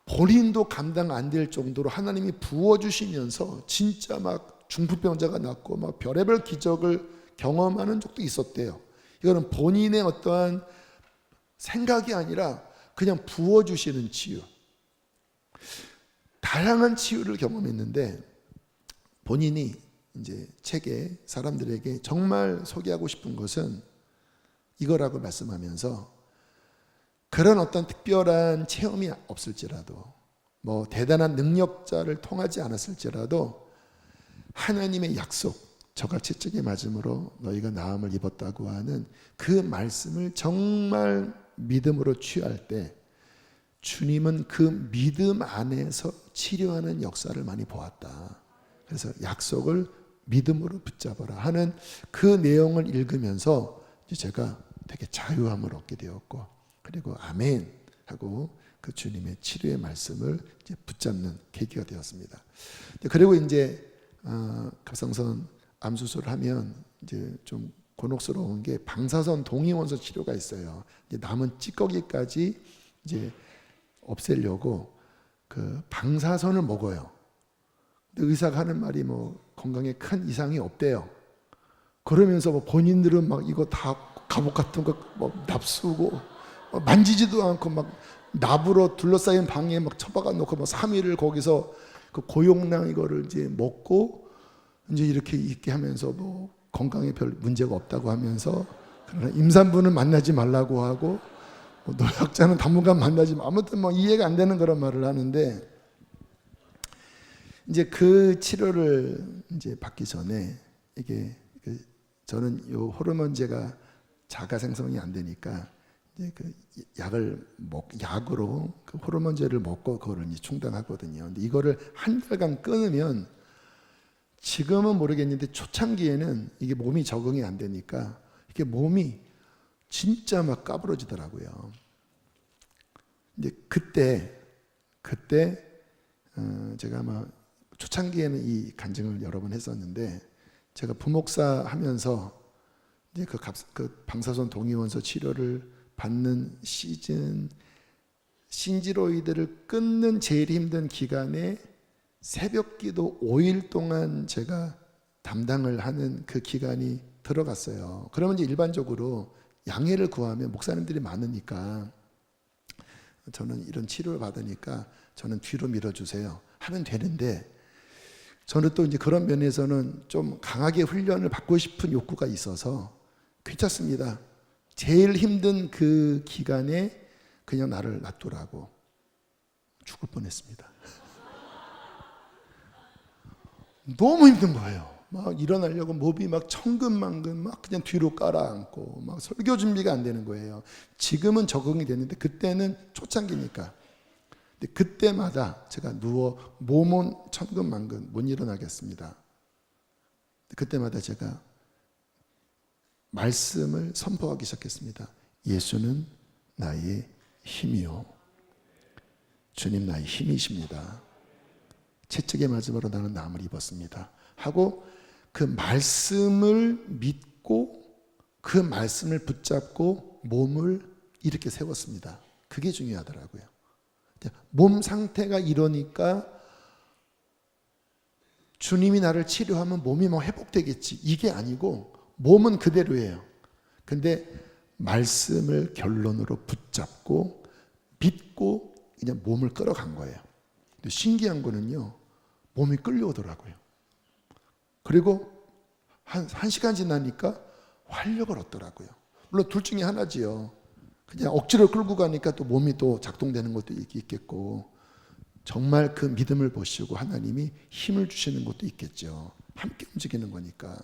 본인도 감당 안 될 정도로 하나님이 부어주시면서 진짜 막 중풍병자가 낫고 막 별의별 기적을 경험하는 적도 있었대요. 이거는 본인의 어떠한 생각이 아니라 그냥 부어주시는 치유. 다양한 치유를 경험했는데 본인이 이제 책에 사람들에게 정말 소개하고 싶은 것은 이거라고 말씀하면서, 그런 어떤 특별한 체험이 없을지라도 뭐 대단한 능력자를 통하지 않았을지라도 하나님의 약속, 저가 채찍에 맞음으로 너희가 나음을 입었다고 하는 그 말씀을 정말 믿음으로 취할 때 주님은 그 믿음 안에서 치료하는 역사를 많이 보았다. 그래서 약속을 믿음으로 붙잡아라 하는 그 내용을 읽으면서 제가 되게 자유함을 얻게 되었고, 그리고 아멘 하고 그 주님의 치료의 말씀을 이제 붙잡는 계기가 되었습니다. 그리고 이제 갑상선 암 수술을 하면 이제 좀 곤혹스러운 게 방사선 동위원소 치료가 있어요. 이제 남은 찌꺼기까지 이제 없애려고 그 방사선을 먹어요. 근데 의사가 하는 말이 뭐 건강에 큰 이상이 없대요. 그러면서 뭐 본인들은 막 이거 다 갑옷 같은 거 막 납쓰고 만지지도 않고 막 납으로 둘러싸인 방에 막 처박아 놓고 뭐 3일을 거기서 그 고용량 이거를 이제 먹고 이제 이렇게 있게 하면서 뭐 건강에 별 문제가 없다고 하면서, 그러나 임산부는 만나지 말라고 하고 뭐 노약자는 당분간 만나지 마. 아무튼 뭐 이해가 안 되는 그런 말을 하는데, 이제 그 치료를 이제 받기 전에 이게 저는 요 호르몬제가 자가 생성이 안 되니까 이제 그 약으로 그 호르몬제를 먹고 그거를 이제 충당하거든요. 근데 이거를 한 달간 끊으면, 지금은 모르겠는데 초창기에는 이게 몸이 적응이 안 되니까 이게 몸이 진짜 막 까부러지더라고요. 이제 그때 제가 아마 초창기에는 이 간증을 여러 번 했었는데, 제가 부목사 하면서 이제 그 방사선 동위원소 치료를 받는 시즌, 신지로이드를 끊는 제일 힘든 기간에 새벽기도 5일 동안 제가 담당을 하는 그 기간이 들어갔어요. 그러면 이제 일반적으로 양해를 구하면 목사님들이 많으니까, 저는 이런 치료를 받으니까 저는 뒤로 밀어주세요 하면 되는데, 저는 또 이제 그런 면에서는 좀 강하게 훈련을 받고 싶은 욕구가 있어서 괜찮습니다. 제일 힘든 그 기간에 그냥 나를 놔두라고. 죽을 뻔했습니다. 너무 힘든 거예요. 막 일어나려고 몸이 막 천근만근 막 그냥 뒤로 깔아앉고 막 설교 준비가 안 되는 거예요. 지금은 적응이 됐는데 그때는 초창기니까. 근데 그때마다 제가 누워 몸은 천근만근 못 일어나겠습니다. 그때마다 제가 말씀을 선포하기 시작했습니다. 예수는 나의 힘이요, 주님 나의 힘이십니다. 채찍의 맞음으로 나는 남을 입었습니다 하고, 그 말씀을 믿고 그 말씀을 붙잡고 몸을 이렇게 세웠습니다. 그게 중요하더라고요. 몸 상태가 이러니까 주님이 나를 치료하면 몸이 뭐 회복되겠지, 이게 아니고 몸은 그대로예요. 근데 말씀을 결론으로 붙잡고 믿고 그냥 몸을 끌어간 거예요. 근데 신기한 거는요, 몸이 끌려오더라고요. 그리고 한 시간 지나니까 활력을 얻더라고요. 물론 둘 중에 하나지요. 그냥 억지로 끌고 가니까 또 몸이 또 작동되는 것도 있겠고, 정말 그 믿음을 보시고 하나님이 힘을 주시는 것도 있겠죠. 함께 움직이는 거니까.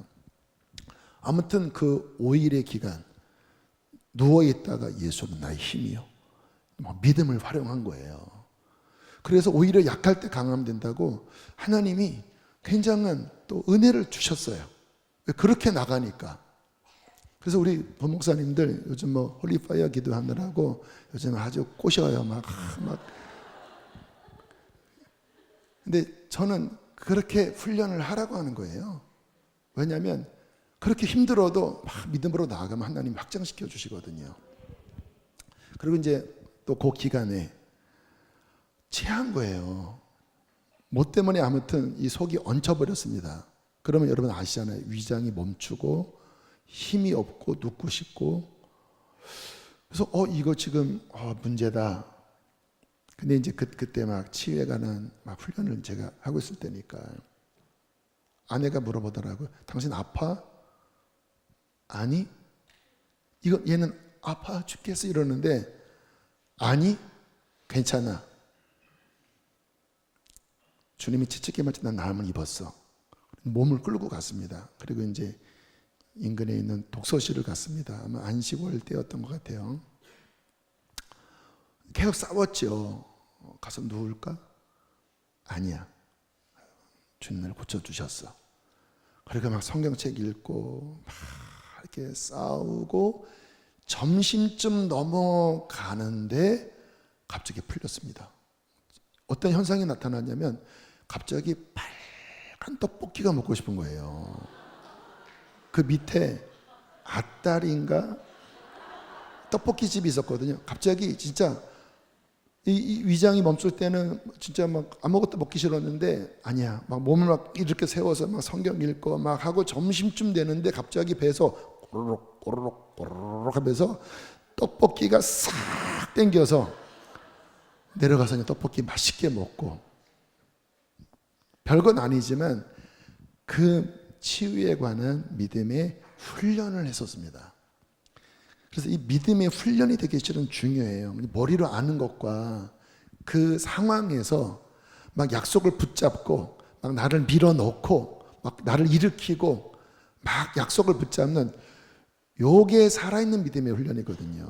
아무튼 그 5일의 기간 누워있다가 예수는 나의 힘이요, 믿음을 활용한 거예요. 그래서 오히려 약할 때 강하면 된다고 하나님이 굉장한 또 은혜를 주셨어요. 그렇게 나가니까. 그래서 우리 부목사님들 요즘 뭐 홀리파이어 기도하느라고 요즘 아주 꼬셔요. 막. 근데 저는 그렇게 훈련을 하라고 하는 거예요. 왜냐하면 그렇게 힘들어도 막 믿음으로 나아가면 하나님 확장시켜 주시거든요. 그리고 이제 또 그 기간에 체한 거예요. 뭐 때문에 아무튼 이 속이 얹혀버렸습니다. 그러면 여러분 아시잖아요. 위장이 멈추고 힘이 없고 눕고 싶고. 그래서 이거 지금 문제다. 근데 이제 그때 막 치유에 관한 막 훈련을 제가 하고 있을 때니까 아내가 물어보더라고요. 당신 아파? 아니? 얘는 아파 죽겠어 이러는데, 아니 괜찮아. 주님이 채찍에 맞춰 난 나음을 입었어. 몸을 끌고 갔습니다. 그리고 이제 인근에 있는 독서실을 갔습니다. 아마 안식월 때였던 것 같아요. 계속 싸웠죠. 가서 누울까? 아니야. 주님 날 고쳐주셨어. 그리고 막 성경책 읽고 막 이렇게 싸우고 점심쯤 넘어가는데 갑자기 풀렸습니다. 어떤 현상이 나타났냐면 갑자기 빨간 떡볶이가 먹고 싶은 거예요. 그 밑에 앗다리인가 떡볶이 집이 있었거든요. 갑자기 진짜 이 위장이 멈출 때는 진짜 막 아무것도 먹기 싫었는데 아니야. 막 몸을 막 이렇게 세워서 막 성경 읽고 막 하고 점심쯤 되는데 갑자기 배에서 꼬르륵 꼬르륵 꼬르륵 하면서 떡볶이가 싹 땡겨서 내려가서 그냥 떡볶이 맛있게 먹고, 별건 아니지만 그 치유에 관한 믿음의 훈련을 했었습니다. 그래서 이 믿음의 훈련이 되게 실은 중요해요. 머리로 아는 것과 그 상황에서 막 약속을 붙잡고 막 나를 밀어넣고 막 나를 일으키고 막 약속을 붙잡는 요게 살아있는 믿음의 훈련이거든요.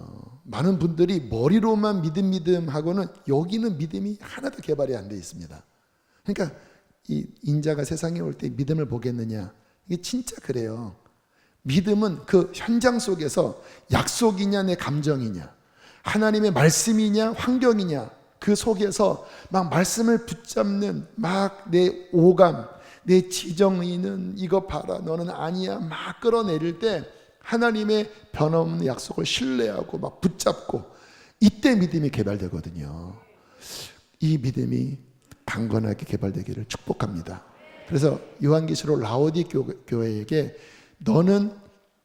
많은 분들이 머리로만 믿음 하고는 여기는 믿음이 하나도 개발이 안 돼 있습니다. 그러니까 이 인자가 세상에 올 때 믿음을 보겠느냐, 이게 진짜 그래요. 믿음은 그 현장 속에서 약속이냐 내 감정이냐, 하나님의 말씀이냐 환경이냐, 그 속에서 막 말씀을 붙잡는 막 내 오감, 내 지정의는 이거 봐라 너는 아니야 막 끌어내릴 때 하나님의 변함없는 약속을 신뢰하고 막 붙잡고, 이때 믿음이 개발되거든요. 이 믿음이 강건하게 개발되기를 축복합니다. 그래서 요한계시록 라오디 교회에게 너는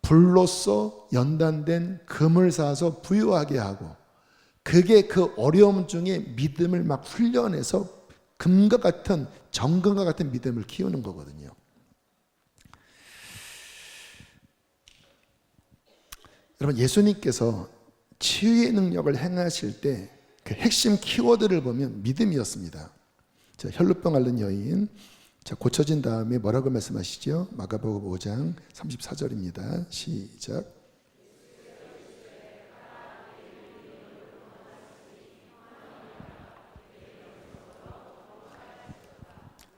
불로써 연단된 금을 사서 부유하게 하고, 그게 그 어려움 중에 믿음을 막 훈련해서 금과 같은 정금과 같은 믿음을 키우는 거거든요. 여러분, 예수님께서 치유의 능력을 행하실 때 그 핵심 키워드를 보면 믿음이었습니다. 자, 혈루병 앓는 여인, 자, 고쳐진 다음에 뭐라고 말씀하시죠? 마가복음 5장 34절입니다. 시작.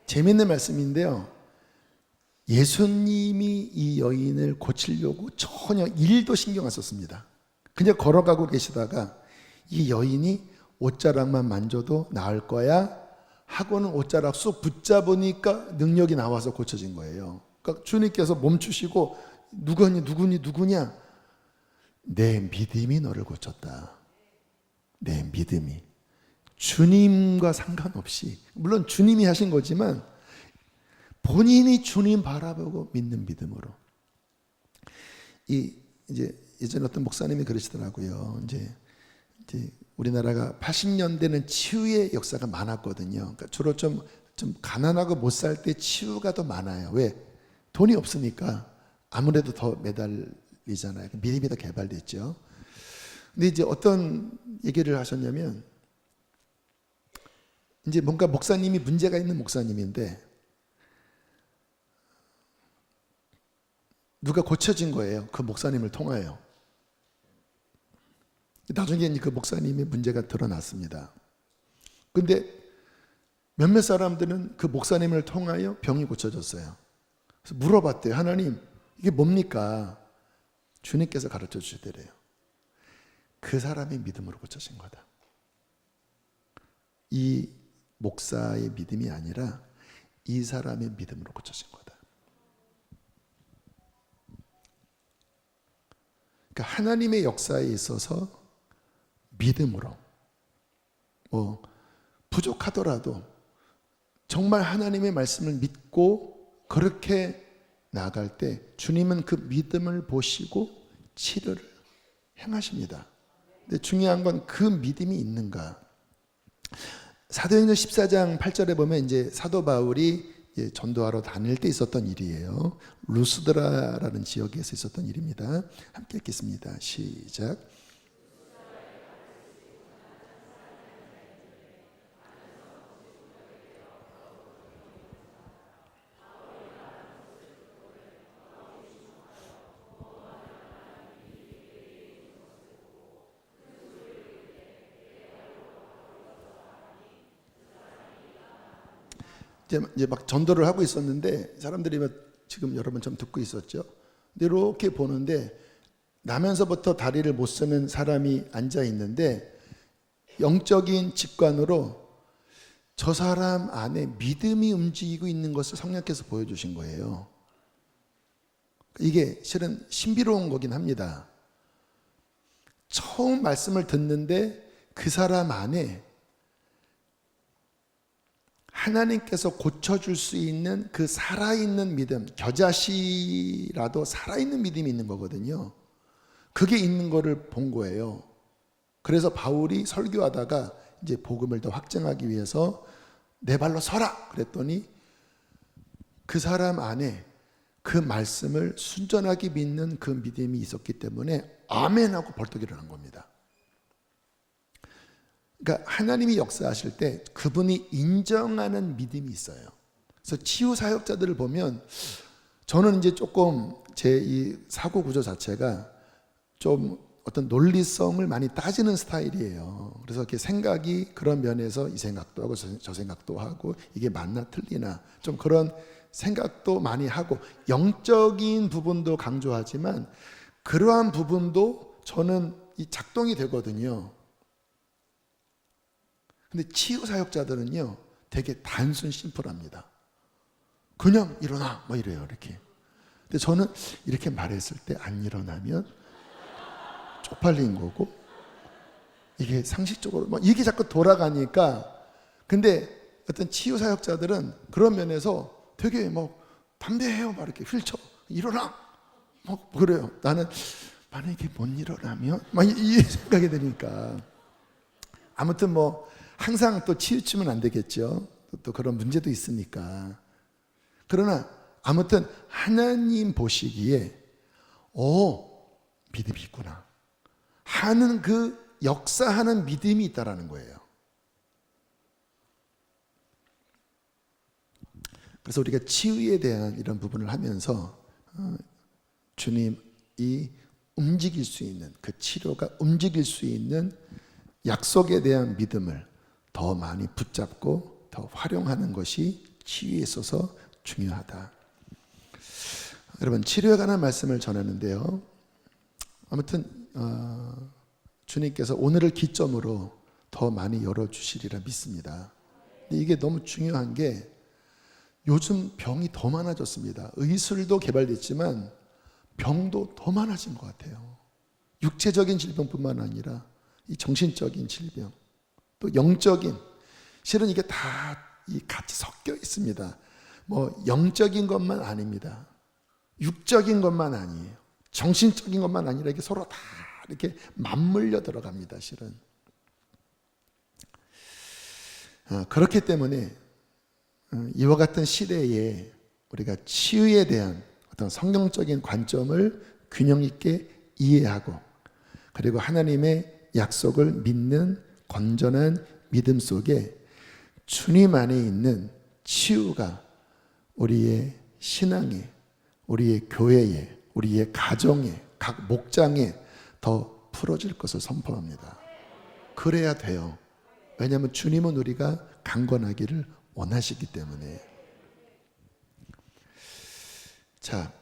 재밌는 말씀인데요. 예수님이 이 여인을 고치려고 전혀 1도 신경 안 썼습니다. 그냥 걸어가고 계시다가 이 여인이 옷자락만 만져도 나을 거야 하고는 옷자락 쏙 붙잡으니까 능력이 나와서 고쳐진 거예요. 그러니까 주님께서 멈추시고 누구냐? 내 믿음이 너를 고쳤다. 내 믿음이. 주님과 상관없이, 물론 주님이 하신 거지만 본인이 주님 바라보고 믿는 믿음으로. 이제 예전에 어떤 목사님이 그러시더라고요. 이제 우리나라가 80년대는 치유의 역사가 많았거든요. 그러니까 주로 좀 가난하고 못 살 때 치유가 더 많아요. 왜? 돈이 없으니까 아무래도 더 매달리잖아요. 믿음이 더 개발됐죠. 근데 이제 어떤 얘기를 하셨냐면, 이제 뭔가 목사님이 문제가 있는 목사님인데 누가 고쳐진 거예요. 그 목사님을 통하여. 나중에 그 목사님의 문제가 드러났습니다. 근데 몇몇 사람들은 그 목사님을 통하여 병이 고쳐졌어요. 그래서 물어봤대요. 하나님, 이게 뭡니까? 주님께서 가르쳐 주시더래요. 그 사람의 믿음으로 고쳐진 거다. 이 목사의 믿음이 아니라 이 사람의 믿음으로 고쳐진 거다. 그러니까 하나님의 역사에 있어서 믿음으로, 부족하더라도 정말 하나님의 말씀을 믿고 그렇게 나아갈 때 주님은 그 믿음을 보시고 치료를 행하십니다. 근데 중요한 건 그 믿음이 있는가. 사도행전 14장 8절에 보면 이제 사도 바울이 전도하러 다닐 때 있었던 일이에요. 루스드라라는 지역에서 있었던 일입니다. 함께 읽겠습니다. 시작. 이제 막 전도를 하고 있었는데 사람들이 지금 여러분 좀 듣고 있었죠. 근데 이렇게 보는데 나면서부터 다리를 못 쓰는 사람이 앉아 있는데 영적인 직관으로 저 사람 안에 믿음이 움직이고 있는 것을 성령께서 보여주신 거예요. 이게 실은 신비로운 거긴 합니다. 처음 말씀을 듣는데 그 사람 안에 하나님께서 고쳐줄 수 있는 그 살아있는 믿음, 겨자씨라도 살아있는 믿음이 있는 거거든요. 그게 있는 거를 본 거예요. 그래서 바울이 설교하다가 이제 복음을 더 확증하기 위해서 내 발로 서라 그랬더니 그 사람 안에 그 말씀을 순전하게 믿는 그 믿음이 있었기 때문에 아멘 하고 벌떡 일어난 겁니다. 그러니까 하나님이 역사하실 때 그분이 인정하는 믿음이 있어요. 그래서 치유 사역자들을 보면 저는 이제 조금 제 이 사고 구조 자체가 좀 어떤 논리성을 많이 따지는 스타일이에요. 그래서 이렇게 생각이 그런 면에서 이 생각도 하고 저 생각도 하고 이게 맞나 틀리나 좀 그런 생각도 많이 하고 영적인 부분도 강조하지만 그러한 부분도 저는 이 작동이 되거든요. 근데 치유 사역자들은요 되게 단순 심플합니다. 그냥 일어나 뭐 이래요 이렇게. 근데 저는 이렇게 말했을 때 안 일어나면 쪽팔린 거고 이게 상식적으로 뭐 이게 자꾸 돌아가니까. 근데 어떤 치유 사역자들은 그런 면에서 되게 뭐 담대해요. 막 이렇게 휠쳐 일어나 뭐 그래요. 나는 만약에 못 일어나면 막 이 생각이 드니까. 아무튼 뭐 항상 또 치우치면 안 되겠죠. 또 그런 문제도 있으니까. 그러나 아무튼 하나님 보시기에 믿음이 있구나 하는 그 역사하는 믿음이 있다라는 거예요. 그래서 우리가 치유에 대한 이런 부분을 하면서 주님이 움직일 수 있는 그 치료가 움직일 수 있는 약속에 대한 믿음을 더 많이 붙잡고 더 활용하는 것이 치유에 있어서 중요하다. 여러분 치료에 관한 말씀을 전하는데요. 아무튼 주님께서 오늘을 기점으로 더 많이 열어주시리라 믿습니다. 근데 이게 너무 중요한 게 요즘 병이 더 많아졌습니다. 의술도 개발됐지만 병도 더 많아진 것 같아요. 육체적인 질병뿐만 아니라 이 정신적인 질병, 또 영적인, 실은 이게 다 같이 섞여 있습니다. 뭐 영적인 것만 아닙니다. 육적인 것만 아니에요. 정신적인 것만 아니라 이게 서로 다 이렇게 맞물려 들어갑니다. 실은 그렇기 때문에 이와 같은 시대에 우리가 치유에 대한 어떤 성경적인 관점을 균형 있게 이해하고 그리고 하나님의 약속을 믿는 건전한 믿음 속에 주님 안에 있는 치유가 우리의 신앙에, 우리의 교회에, 우리의 가정에, 각 목장에 더 풀어질 것을 선포합니다. 그래야 돼요. 왜냐하면 주님은 우리가 강건하기를 원하시기 때문에. 자,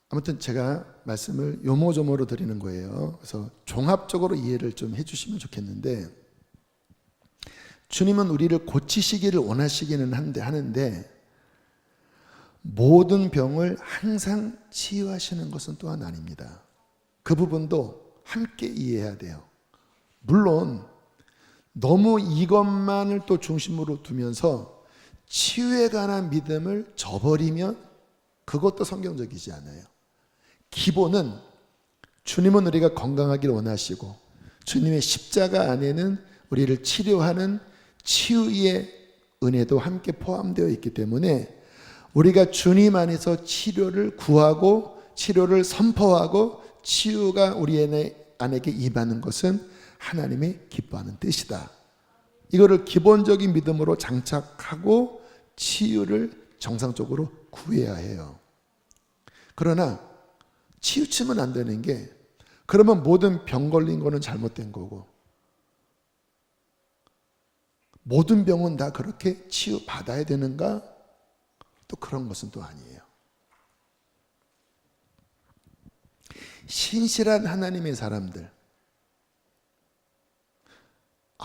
아무튼 제가 말씀을 요모조모로 드리는 거예요. 그래서 종합적으로 이해를 좀 해주시면 좋겠는데, 주님은 우리를 고치시기를 원하시기는 하는데 모든 병을 항상 치유하시는 것은 또한 아닙니다. 그 부분도 함께 이해해야 돼요. 물론 너무 이것만을 또 중심으로 두면서 치유에 관한 믿음을 저버리면 그것도 성경적이지 않아요. 기본은 주님은 우리가 건강하기를 원하시고 주님의 십자가 안에는 우리를 치료하는 치유의 은혜도 함께 포함되어 있기 때문에 우리가 주님 안에서 치료를 구하고 치료를 선포하고 치유가 우리 안에게 임하는 것은 하나님의 기뻐하는 뜻이다. 이거를 기본적인 믿음으로 장착하고 치유를 정상적으로 구해야 해요. 그러나 치우치면 안 되는 게 그러면 모든 병 걸린 거는 잘못된 거고 모든 병은 다 그렇게 치유받아야 되는가? 또 그런 것은 또 아니에요. 신실한 하나님의 사람들,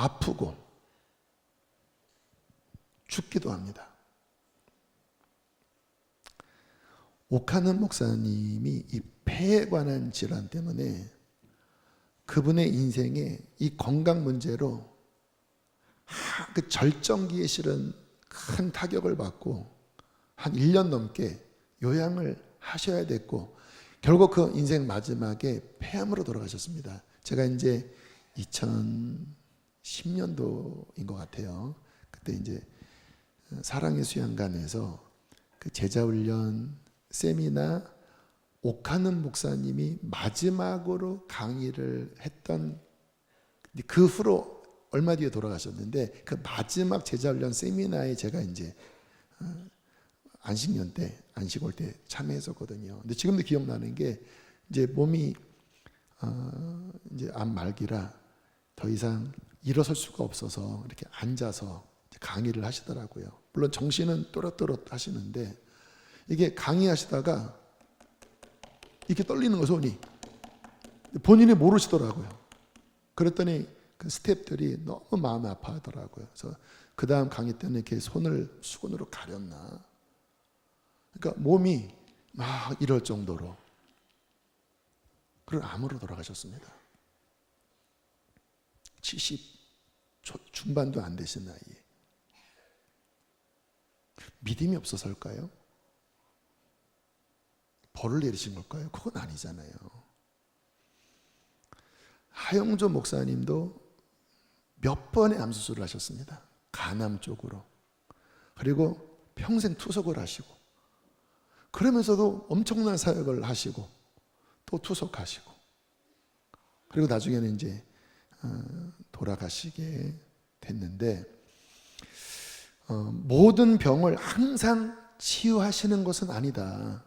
아프고 죽기도 합니다. 오카는 목사님이 이 폐에 관한 질환 때문에 그분의 인생에 이 건강 문제로 그 절정기에 실은 큰 타격을 받고 한 1년 넘게 요양을 하셔야 됐고 결국 그 인생 마지막에 폐암으로 돌아가셨습니다. 제가 이제 2010년도인 것 같아요. 그때 이제 사랑의 수양관에서 그 제자훈련 세미나 오카는 목사님이 마지막으로 강의를 했던 그 후로 얼마 뒤에 돌아가셨는데 그 마지막 제자훈련 세미나에 제가 이제 안식년 때 안식 올 때 참여했었거든요. 근데 지금도 기억나는 게 이제 몸이 이제 암 말기라 더 이상 일어설 수가 없어서 이렇게 앉아서 강의를 하시더라고요. 물론 정신은 또렷또렷 하시는데 이게 강의하시다가 이렇게 떨리는 거 손이 본인이 모르시더라고요. 그랬더니 그 스태프들이 너무 마음이 아파하더라고요. 그래서 그 다음 강의 때는 이렇게 손을 수건으로 가렸나. 그러니까 몸이 막 이럴 정도로 그런 암으로 돌아가셨습니다. 70 중반도 안 되신 나이에. 믿음이 없어서일까요? 벌을 내리신 걸까요? 그건 아니잖아요. 하영조 목사님도 몇 번의 암수술을 하셨습니다. 간암 쪽으로. 그리고 평생 투석을 하시고 그러면서도 엄청난 사역을 하시고 또 투석하시고 그리고 나중에는 이제 돌아가시게 됐는데 모든 병을 항상 치유하시는 것은 아니다.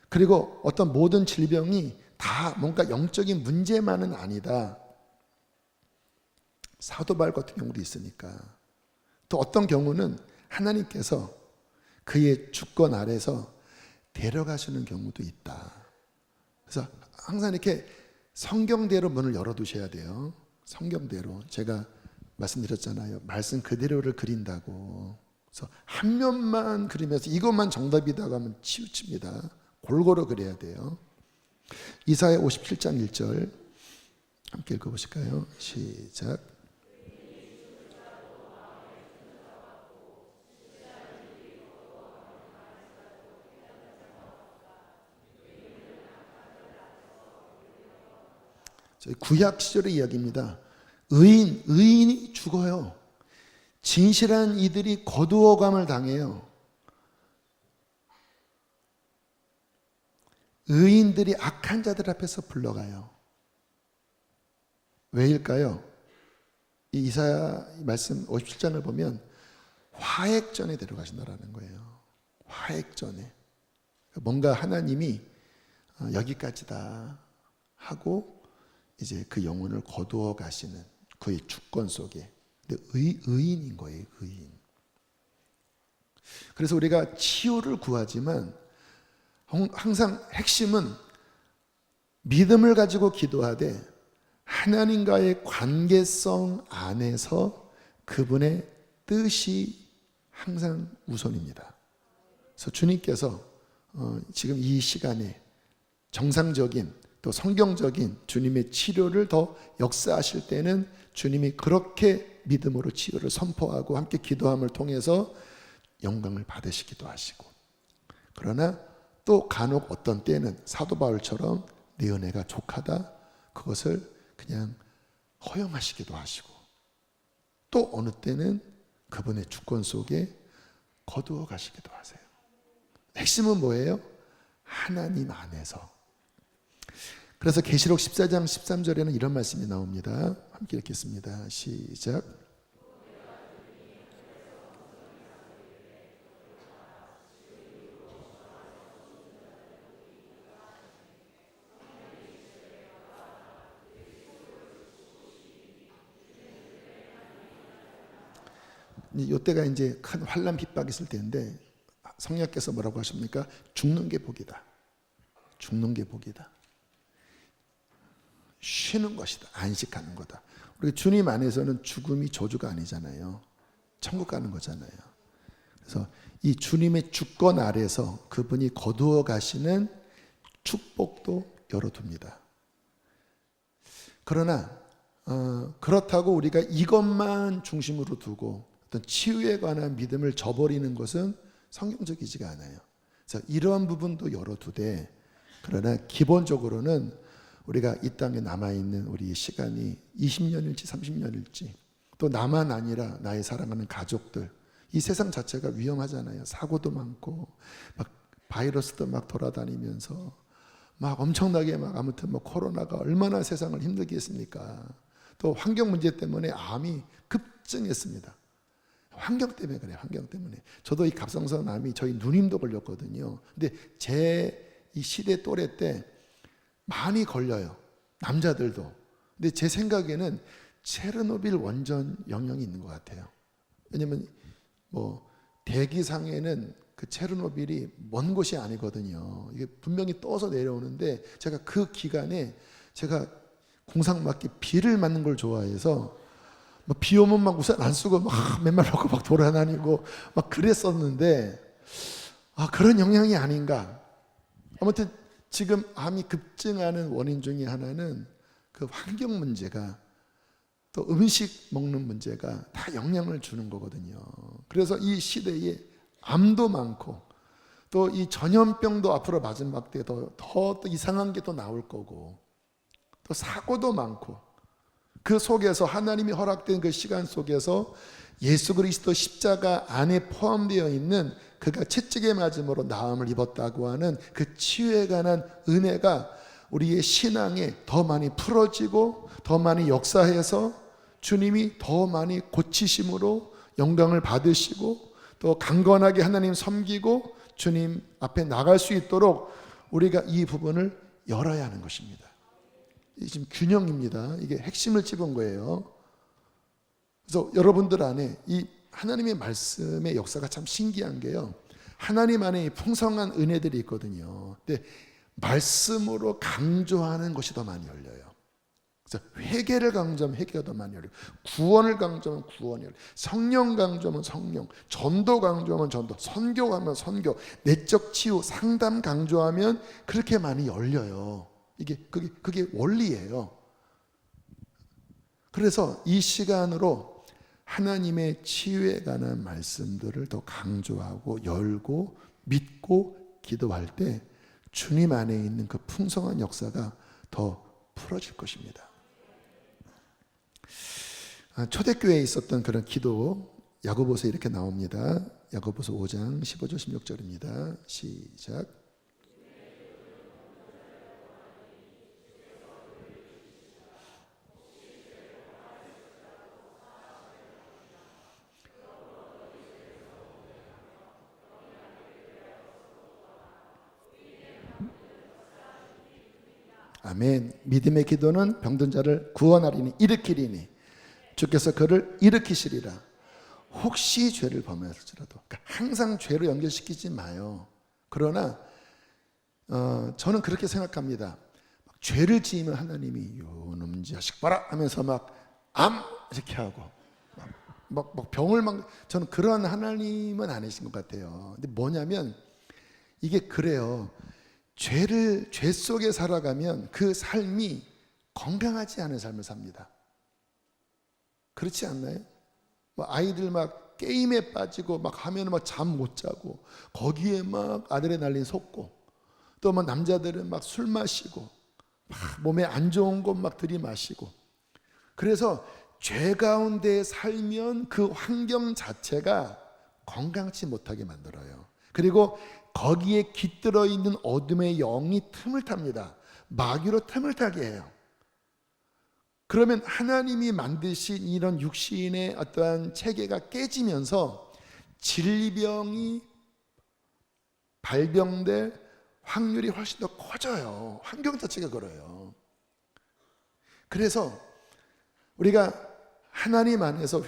그리고 어떤 모든 질병이 다 뭔가 영적인 문제만은 아니다. 사도 바울 같은 경우도 있으니까. 또 어떤 경우는 하나님께서 그의 주권 아래서 데려가시는 경우도 있다. 그래서 항상 이렇게 성경대로 문을 열어두셔야 돼요. 성경대로. 제가 말씀드렸잖아요. 말씀 그대로를 그린다고. 그래서 한 면만 그리면서 이것만 정답이다고 하면 치우칩니다. 골고루 그래야 돼요. 이사야 57장 1절 함께 읽어보실까요? 시작. 구약 시절의 이야기입니다. 의인이 죽어요. 진실한 이들이 거두어감을 당해요. 의인들이 악한 자들 앞에서 불러가요. 왜일까요? 이 이사야 말씀 57장을 보면 화액전에 데려가신다라는 거예요. 화액전에. 뭔가 하나님이 여기까지다 하고 이제 그 영혼을 거두어 가시는 그의 주권 속에. 근데 의인인 거예요. 의인. 그래서 우리가 치유를 구하지만 항상 핵심은 믿음을 가지고 기도하되 하나님과의 관계성 안에서 그분의 뜻이 항상 우선입니다. 그래서 주님께서 지금 이 시간에 정상적인 또 성경적인 주님의 치료를 더 역사하실 때는 주님이 그렇게 믿음으로 치유를 선포하고 함께 기도함을 통해서 영광을 받으시기도 하시고, 그러나 또 간혹 어떤 때는 사도 바울처럼 내 은혜가 족하다 그것을 그냥 허용하시기도 하시고, 또 어느 때는 그분의 주권 속에 거두어 가시기도 하세요. 핵심은 뭐예요? 하나님 안에서. 그래서 계시록 14장 13절에는 이런 말씀이 나옵니다. 함께 읽겠습니다. 시작. 이때가 이제 큰 환난 핍박이 있을 때인데 성령께서 뭐라고 하십니까? 죽는 게 복이다. 죽는 게 복이다. 쉬는 것이다. 안식하는 거다. 우리 주님 안에서는 죽음이 저주가 아니잖아요. 천국 가는 거잖아요. 그래서 이 주님의 주권 아래서 그분이 거두어 가시는 축복도 열어둡니다. 그러나 그렇다고 우리가 이것만 중심으로 두고 어떤 치유에 관한 믿음을 저버리는 것은 성경적이지가 않아요. 그래서 이러한 부분도 열어두되, 그러나 기본적으로는 우리가 이 땅에 남아있는 우리 시간이 20년일지 30년일지, 또 나만 아니라 나의 사랑하는 가족들, 이 세상 자체가 위험하잖아요. 사고도 많고 막 바이러스도 막 돌아다니면서 막 엄청나게 막 아무튼 뭐 코로나가 얼마나 세상을 힘들게 했습니까? 또 환경 문제 때문에 암이 급증했습니다. 환경 때문에 그래요. 환경 때문에. 저도 이 갑상선 암이 저희 누님도 걸렸거든요. 근데 제 이 시대 또래 때 많이 걸려요. 남자들도. 근데 제 생각에는 체르노빌 원전 영향이 있는 것 같아요. 왜냐면 뭐 대기상에는 그 체르노빌이 먼 곳이 아니거든요. 이게 분명히 떠서 내려오는데, 제가 그 기간에 제가 공상맞게 비를 맞는 걸 좋아해서 뭐 비 오면 막 우산 안 쓰고 막 맨발 벗고 막 돌아다니고 막 그랬었는데, 그런 영향이 아닌가. 아무튼 지금 암이 급증하는 원인 중에 하나는 그 환경 문제가, 또 음식 먹는 문제가 다 영향을 주는 거거든요. 그래서 이 시대에 암도 많고, 또 이 전염병도 앞으로 마지막 때 더 이상한 게 또 나올 거고, 또 사고도 많고, 그 속에서 하나님이 허락된 그 시간 속에서 예수 그리스도 십자가 안에 포함되어 있는 그가 채찍에 맞음으로 나음을 입었다고 하는 그 치유에 관한 은혜가 우리의 신앙에 더 많이 풀어지고 더 많이 역사해서 주님이 더 많이 고치심으로 영광을 받으시고, 또 강건하게 하나님 섬기고 주님 앞에 나갈 수 있도록 우리가 이 부분을 열어야 하는 것입니다. 이 지금 균형입니다. 이게 핵심을 찝은 거예요. 그래서 여러분들 안에 이 하나님의 말씀의 역사가 참 신기한 게요, 하나님 안에 풍성한 은혜들이 있거든요. 근데 말씀으로 강조하는 것이 더 많이 열려요. 그래서 회개를 강조하면 회개가 더 많이 열리고, 구원을 강조하면 구원이 열리고, 성령 강조하면 성령, 전도 강조하면 전도, 선교하면 선교, 내적 치유, 상담 강조하면 그렇게 많이 열려요. 그게 원리예요. 그래서 이 시간으로 하나님의 치유에 관한 말씀들을 더 강조하고 열고 믿고 기도할 때 주님 안에 있는 그 풍성한 역사가 더 풀어질 것입니다. 초대교회에 있었던 그런 기도, 야고보서에 이렇게 나옵니다. 야고보서 5장 15절 16절입니다. 시작. 아멘. 믿음의 기도는 병든 자를 구원하리니 일으키리니 주께서 그를 일으키시리라. 혹시 죄를 범하였을지라도, 그러니까 항상 죄로 연결시키지 마요. 그러나 저는 그렇게 생각합니다. 죄를 지으면 하나님이 요놈 자식 봐라 하면서 막 이렇게 하고 막 병을 저는 그런 하나님은 아니신 것 같아요. 근데 뭐냐면 이게 그래요. 죄 속에 살아가면 그 삶이 건강하지 않은 삶을 삽니다. 그렇지 않나요? 아이들 막 게임에 빠지고 막 하면 막 잠 못 자고, 거기에 막 아드레날린 솟고, 또 막 남자들은 막 술 마시고 막 몸에 안 좋은 것 막 들이마시고. 그래서 죄 가운데 살면 그 환경 자체가 건강치 못하게 만들어요. 그리고 거기에 깃들어 있는 어둠의 영이 틈을 탑니다. 마귀로 틈을 타게 해요. 그러면 하나님이 만드신 이런 육신의 어떠한 체계가 깨지면서 질병이 발병될 확률이 훨씬 더 커져요. 환경 자체가 그래요. 그래서 우리가 하나님 안에서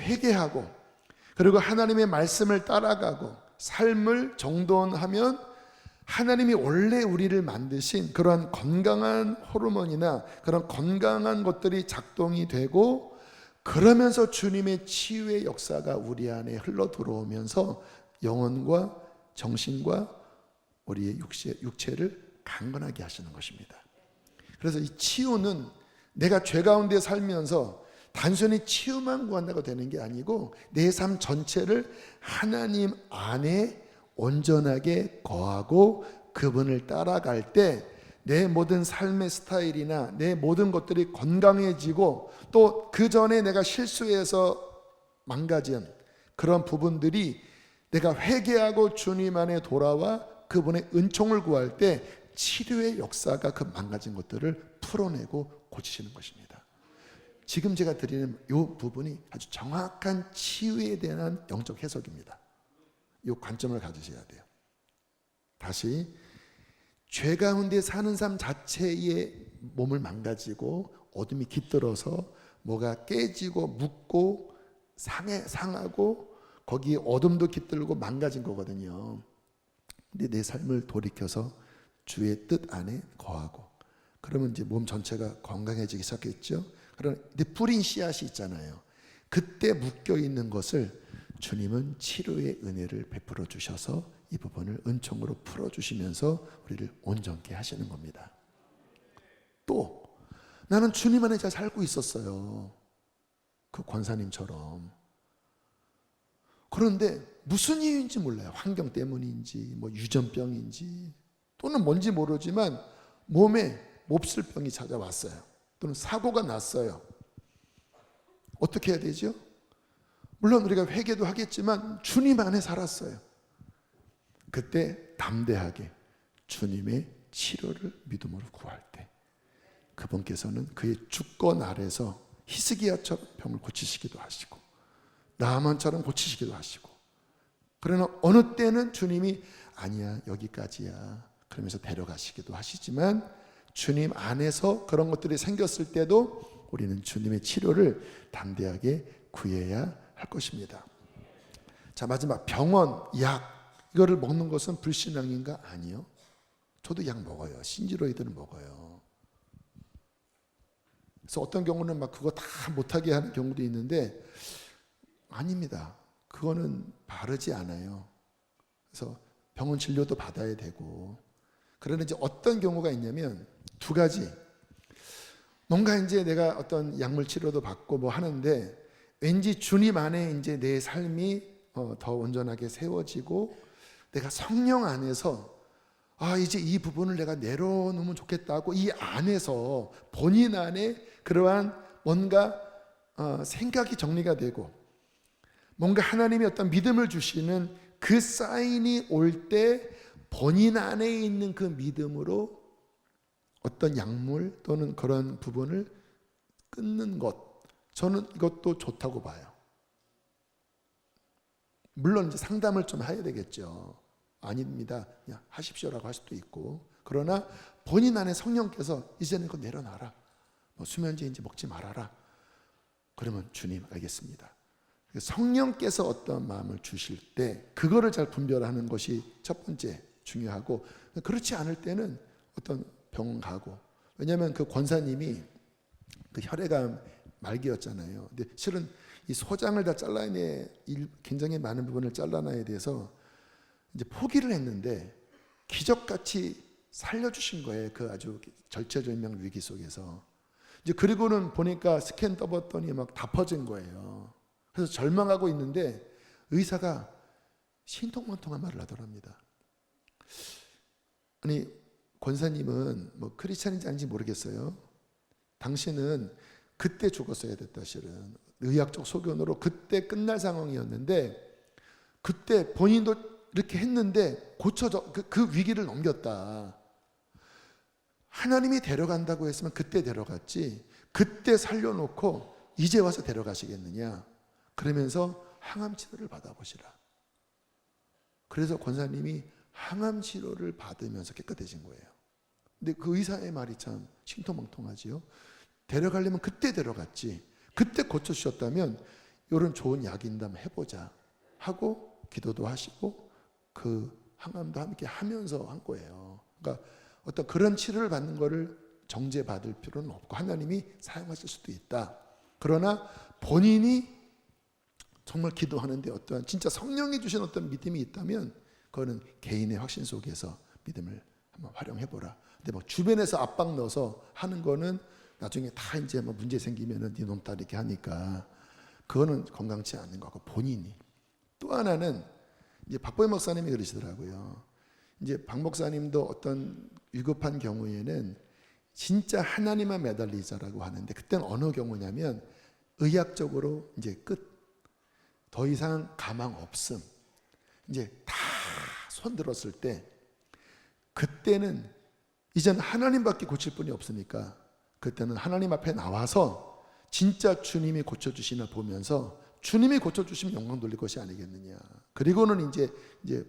하나님이 원래 우리를 만드신 그러한 건강한 호르몬이나 그런 건강한 것들이 작동이 되고, 그러면서 주님의 치유의 역사가 우리 안에 흘러 들어오면서 영혼과 정신과 우리의 육체를 강건하게 하시는 것입니다. 그래서 이 치유는 내가 죄 가운데 살면서 단순히 치유만 구한다고 되는 게 아니고, 내 삶 전체를 하나님 안에 온전하게 거하고 그분을 따라갈 때 내 모든 삶의 스타일이나 내 모든 것들이 건강해지고, 또 그 전에 내가 실수해서 망가진 그런 부분들이 내가 회개하고 주님 안에 돌아와 그분의 은총을 구할 때 치료의 역사가 그 망가진 것들을 풀어내고 고치시는 것입니다. 지금 제가 드리는 이 부분이 아주 정확한 치유에 대한 영적 해석입니다. 이 관점을 가지셔야 돼요. 다시, 죄 가운데 사는 삶 자체의 몸을 망가지고 어둠이 깃들어서 뭐가 깨지고 묻고 상하고 거기에 어둠도 깃들고 망가진 거거든요. 근데 내 삶을 돌이켜서 주의 뜻 안에 거하고, 그러면 이제 몸 전체가 건강해지기 시작했죠. 그런데 뿌린 씨앗이 있잖아요. 그때 묶여 있는 것을 주님은 치료의 은혜를 베풀어 주셔서 이 부분을 은총으로 풀어주시면서 우리를 온전케 하시는 겁니다. 또 나는 주님 안에 잘 살고 있었어요, 그 권사님처럼. 그런데 무슨 이유인지 몰라요. 환경 때문인지 뭐 유전병인지 또는 뭔지 모르지만 몸에 몹쓸병이 찾아왔어요. 또는 사고가 났어요. 어떻게 해야 되죠? 물론 우리가 회개도 하겠지만 주님 안에 살았어요. 그때 담대하게 주님의 치료를 믿음으로 구할 때 그분께서는 그의 주권 아래서 히스기야처럼 병을 고치시기도 하시고 나아만처럼 고치시기도 하시고, 그러나 어느 때는 주님이 아니야 여기까지야 그러면서 데려가시기도 하시지만, 주님 안에서 그런 것들이 생겼을 때도 우리는 주님의 치료를 담대하게 구해야 할 것입니다. 자, 마지막 병원, 약, 이거를 먹는 것은 불신앙인가? 아니요. 저도 약 먹어요. 신지로이드는 먹어요. 그래서 어떤 경우는 막 그거 다 못하게 하는 경우도 있는데 아닙니다. 그거는 바르지 않아요. 그래서 병원 진료도 받아야 되고. 그러나 이제 어떤 경우가 있냐면 두 가지. 뭔가 이제 내가 어떤 약물 치료도 받고 뭐 하는데 왠지 주님 안에 이제 내 삶이 더 온전하게 세워지고 내가 성령 안에서 이제 이 부분을 내가 내려놓으면 좋겠다고 이 안에서 본인 안에 그러한 뭔가 생각이 정리가 되고 뭔가 하나님이 어떤 믿음을 주시는 그 사인이 올 때 본인 안에 있는 그 믿음으로 어떤 약물 또는 그런 부분을 끊는 것, 저는 이것도 좋다고 봐요. 물론 이제 상담을 좀 해야 되겠죠. 아닙니다, 그냥 하십시오라고 할 수도 있고. 그러나 본인 안에 성령께서 이제는 그거 내려놔라, 뭐 수면제인지 먹지 말아라, 그러면 주님 알겠습니다. 성령께서 어떤 마음을 주실 때 그거를 잘 분별하는 것이 첫 번째 중요하고, 그렇지 않을 때는 어떤 병원 가고. 왜냐하면 그 권사님이 그 혈액암 말기였잖아요. 근데 실은 이 소장을 다 잘라내야, 굉장히 많은 부분을 잘라놔야 돼서 이제 포기를 했는데 기적같이 살려주신 거예요. 그 아주 절체절명 위기 속에서. 이제 그리고는 보니까 스캔 떠봤더니 막 다 퍼진 거예요. 그래서 절망하고 있는데 의사가 신통망통한 말을 하더랍니다. 아니, 권사님은 뭐 크리스찬인지 아닌지 모르겠어요. 당신은 그때 죽었어야 됐다. 실은 의학적 소견으로 그때 끝날 상황이었는데 그때 본인도 이렇게 했는데 고쳐져 그 위기를 넘겼다. 하나님이 데려간다고 했으면 그때 데려갔지 그때 살려놓고 이제 와서 데려가시겠느냐. 그러면서 항암 치료를 받아보시라. 그래서 권사님이 항암 치료를 받으면서 깨끗해진 거예요. 근데 그 의사의 말이 참 신통망통하지요. 데려가려면 그때 데려갔지 그때 고쳐주셨다면 이런 좋은 약인담 해보자 하고 기도도 하시고 그 항암도 함께 하면서 한 거예요. 그러니까 어떤 그런 치료를 받는 거를 정죄받을 필요는 없고 하나님이 사용하실 수도 있다. 그러나 본인이 정말 기도하는데 어떠한 진짜 성령이 주신 어떤 믿음이 있다면 그거는 개인의 확신 속에서 믿음을 한번 활용해보라. 근데 뭐 주변에서 압박 넣어서 하는 거는 나중에 다 이제 뭐 문제 생기면은 네 놈 딸 이렇게 하니까 그거는 건강치 않은 거고 본인이. 또 하나는 이제 박보영 목사님이 그러시더라고요. 이제 박 목사님도 어떤 위급한 경우에는 진짜 하나님만 매달리자라고 하는데 그때는 어느 경우냐면 의학적으로 이제 끝. 더 이상 가망 없음. 이제 다 손 들었을 때 그때는 이제는 하나님밖에 고칠 분이 없으니까 그때는 하나님 앞에 나와서 진짜 주님이 고쳐주시나 보면서 주님이 고쳐주시면 영광 돌릴 것이 아니겠느냐. 그리고는 이제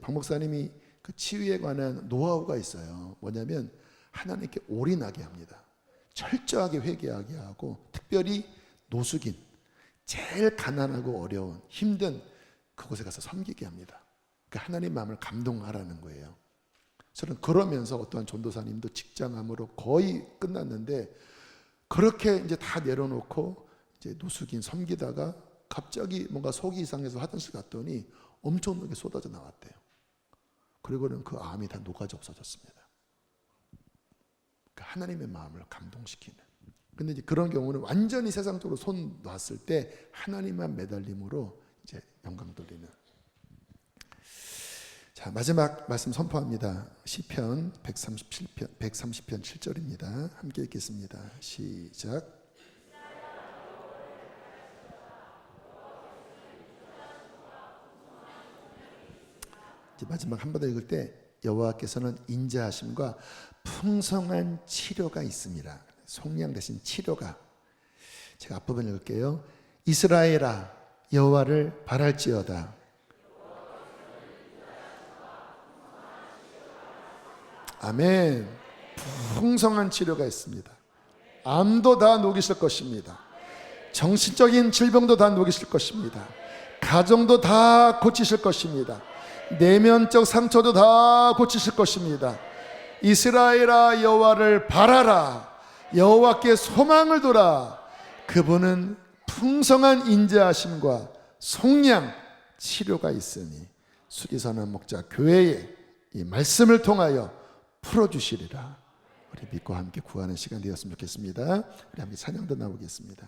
박 목사님이 그 치유에 관한 노하우가 있어요. 뭐냐면 하나님께 올인하게 합니다. 철저하게 회개하게 하고 특별히 노숙인 제일 가난하고 어려운 힘든 그곳에 가서 섬기게 합니다. 그러니까 하나님 마음을 감동하라는 거예요. 저는 그러면서 어떠한 전도사님도 직장암으로 거의 끝났는데 그렇게 이제 다 내려놓고 이제 노숙인 섬기다가 갑자기 뭔가 속이 이상해서 화장실 갔더니 엄청나게 쏟아져 나왔대요. 그리고는 그 암이 다 녹아져 없어졌습니다. 그러니까 하나님의 마음을 감동시키는. 근데 이제 그런 경우는 완전히 세상적으로 손 놨을 때 하나님만 매달림으로 이제 영광 돌리는. 자, 마지막 말씀 선포합니다. 시편 130편 7절입니다. 함께 읽겠습니다. 시작. 이제 마지막 한 번 더 읽을 때 여호와께서는 인자하심과 풍성한 치료가 있습니다. 속량 대신 치료가. 제가 앞부분 읽을게요. 이스라엘아 여호와를 바랄지어다. 아멘. 풍성한 치료가 있습니다. 암도 다 녹이실 것입니다. 정신적인 질병도 다 녹이실 것입니다. 가정도 다 고치실 것입니다. 내면적 상처도 다 고치실 것입니다. 이스라엘아 여호와를 바라라. 여호와께 소망을 둬라. 그분은 풍성한 인자하심과 속량 치료가 있으니 수리선한 목자 교회에 이 말씀을 통하여 풀어주시리라. 우리 믿고 함께 구하는 시간 되었으면 좋겠습니다. 우리 함께 찬양도 나오겠습니다.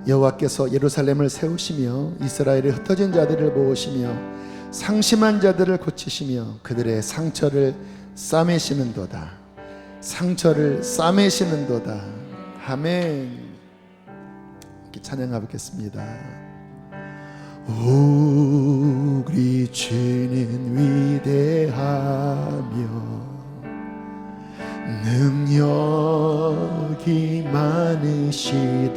여호와께서 예루살렘을 세우시며 이스라엘의 흩어진 자들을 모으시며 상심한 자들을 고치시며 그들의 상처를 싸매시는도다. 상처를 싸매시는도다. 아멘. 이렇게 찬양하겠습니다. 우리 주는 위대하며 능력이 많으시도다.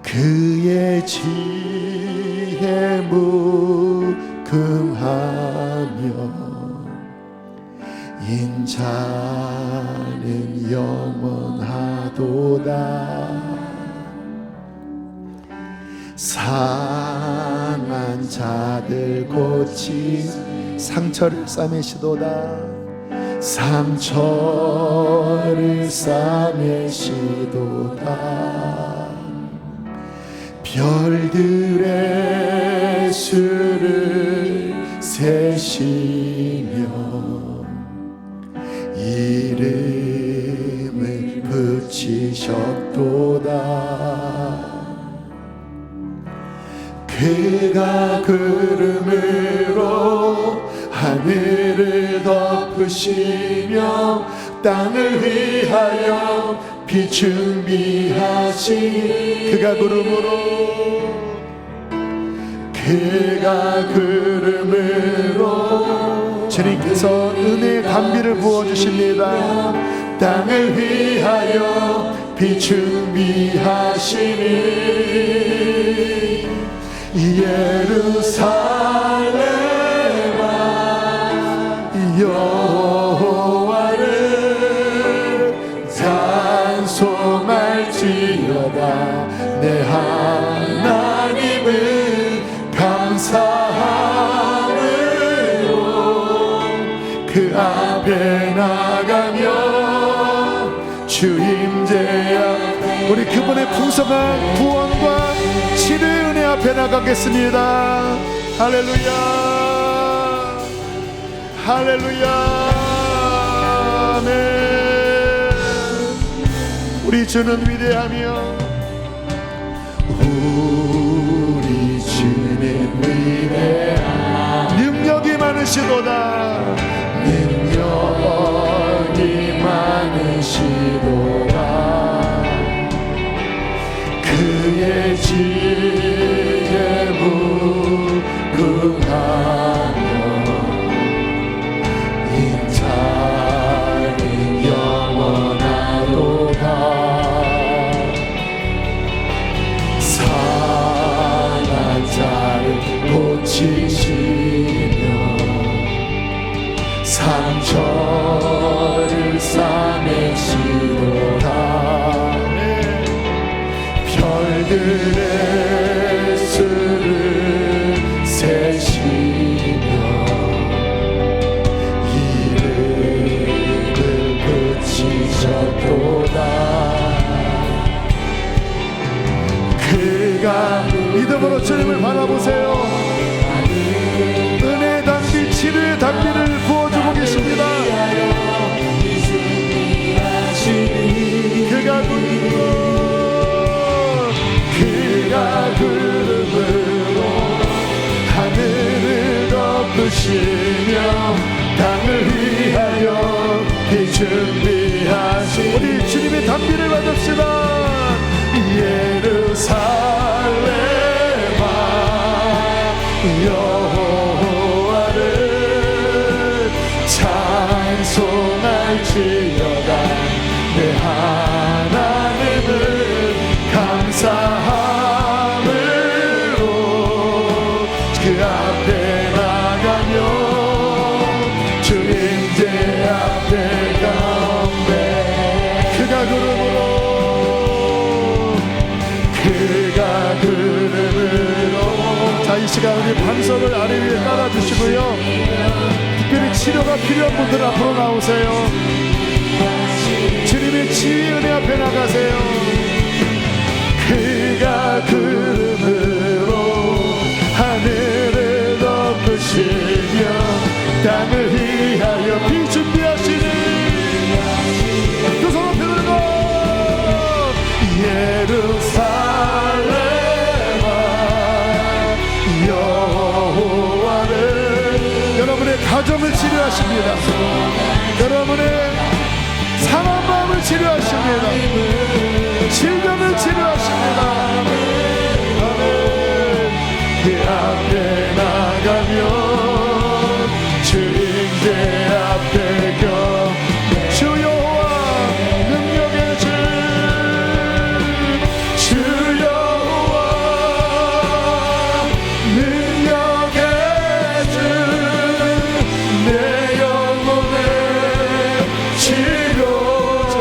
그의 지혜 무궁하며 인자는 영원하도다. 상한 자들 고치 상처를 싸매시도다. 상처를 싸매시도다. 별들의 수를 세시며 이름을 붙이셨도다. 그가 구름으로 하늘을 덮으시며 땅을 위하여 비 준비하시니 그가 구름으로 주님께서 은혜의 단비를 부어주십니다. 땅을 위하여 비준비하시니 예루살렘아 여호와를 찬송할지어다. 내 하나님은 감사함으로 그 앞에 나가며 주 임재 앞에 우리 그분의 풍성한 구원과 치료의 은혜 앞에 나가겠습니다. 할렐루야 할렐루야 아멘. 우리 주는 위대하며 우리 주는 위대하며 능력이 많으시도다. 능력이 많으시도다. 그의 지혜 무궁하며 인자는 영원하도다. 상한 자를 고치시며 상처를 싸매시도다. 별들의 수를 세시며 이름을 붙이셨도다. 그가 믿음으로 주님을 바라보세요. 은혜 담비 치료의 담비를 부어주고 계십니다. 그가 구름으로 하늘을 덮으시며 땅을 위하여 비준비하신 우리 주님의 담비를 받읍시다. 예루살렘아 여호와를 찬송할지어다. 내 하나님을 감사함으로 그 앞에 나가며 주 임재 앞에 가운데 그가 구름으로 자, 이 시간 우리 반석을 아래 위에 깔아주시고요. 특별히 치료가 필요한 분들 앞으로 나오세요. 주님의 지혜의 은혜 앞에 나가세요. 그가 구름으로 하늘을 덮으시며 땅을 위하여 비준비하시니 두 손 앞에 들고 예루살렘아 여호와를 여러분의 가정을 치료하십니다. 여러분의 상한 마음을 치료하십니다. 질병을 치료하십니다. 아멘. 그 앞에 나가며 주 임재 앞에 주 여호와 능력의 주 여호와 능력의 주 내 영혼의 치료자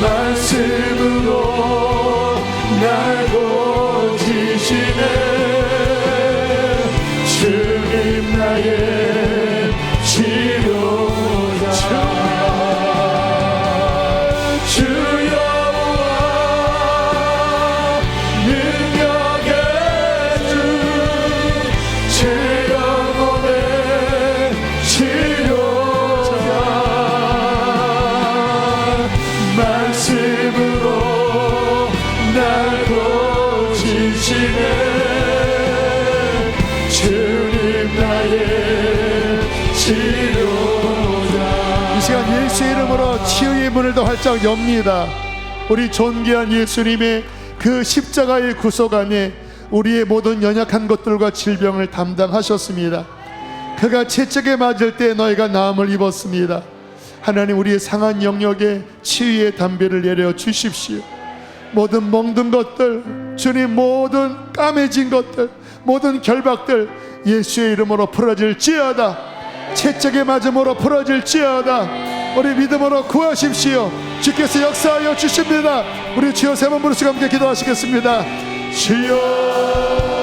말씀으로 날 고치시네. 주님 나의 치료자 주 여호와 능력의 주 제 영혼의 치료자 말씀으로 날 고치시네. 주님 나의 치료자. 이 시간 예수의 이름으로 치유의 문을 더 활짝 엽니다. 우리 존귀한 예수님의 그 십자가의 구속 안에 우리의 모든 연약한 것들과 질병을 담당하셨습니다. 그가 채찍에 맞을 때 너희가 나음을 입었습니다. 하나님, 우리의 상한 영역에 치유의 담배를 내려 주십시오. 모든 멍든 것들, 주님, 모든 까매진 것들, 모든 결박들 예수의 이름으로 풀어질지어다. 채찍에 맞음으로 풀어질지어다. 우리 믿음으로 구하십시오. 주께서 역사하여 주십니다. 우리 주여 세 번 부르시고 함께 기도하시겠습니다. 주여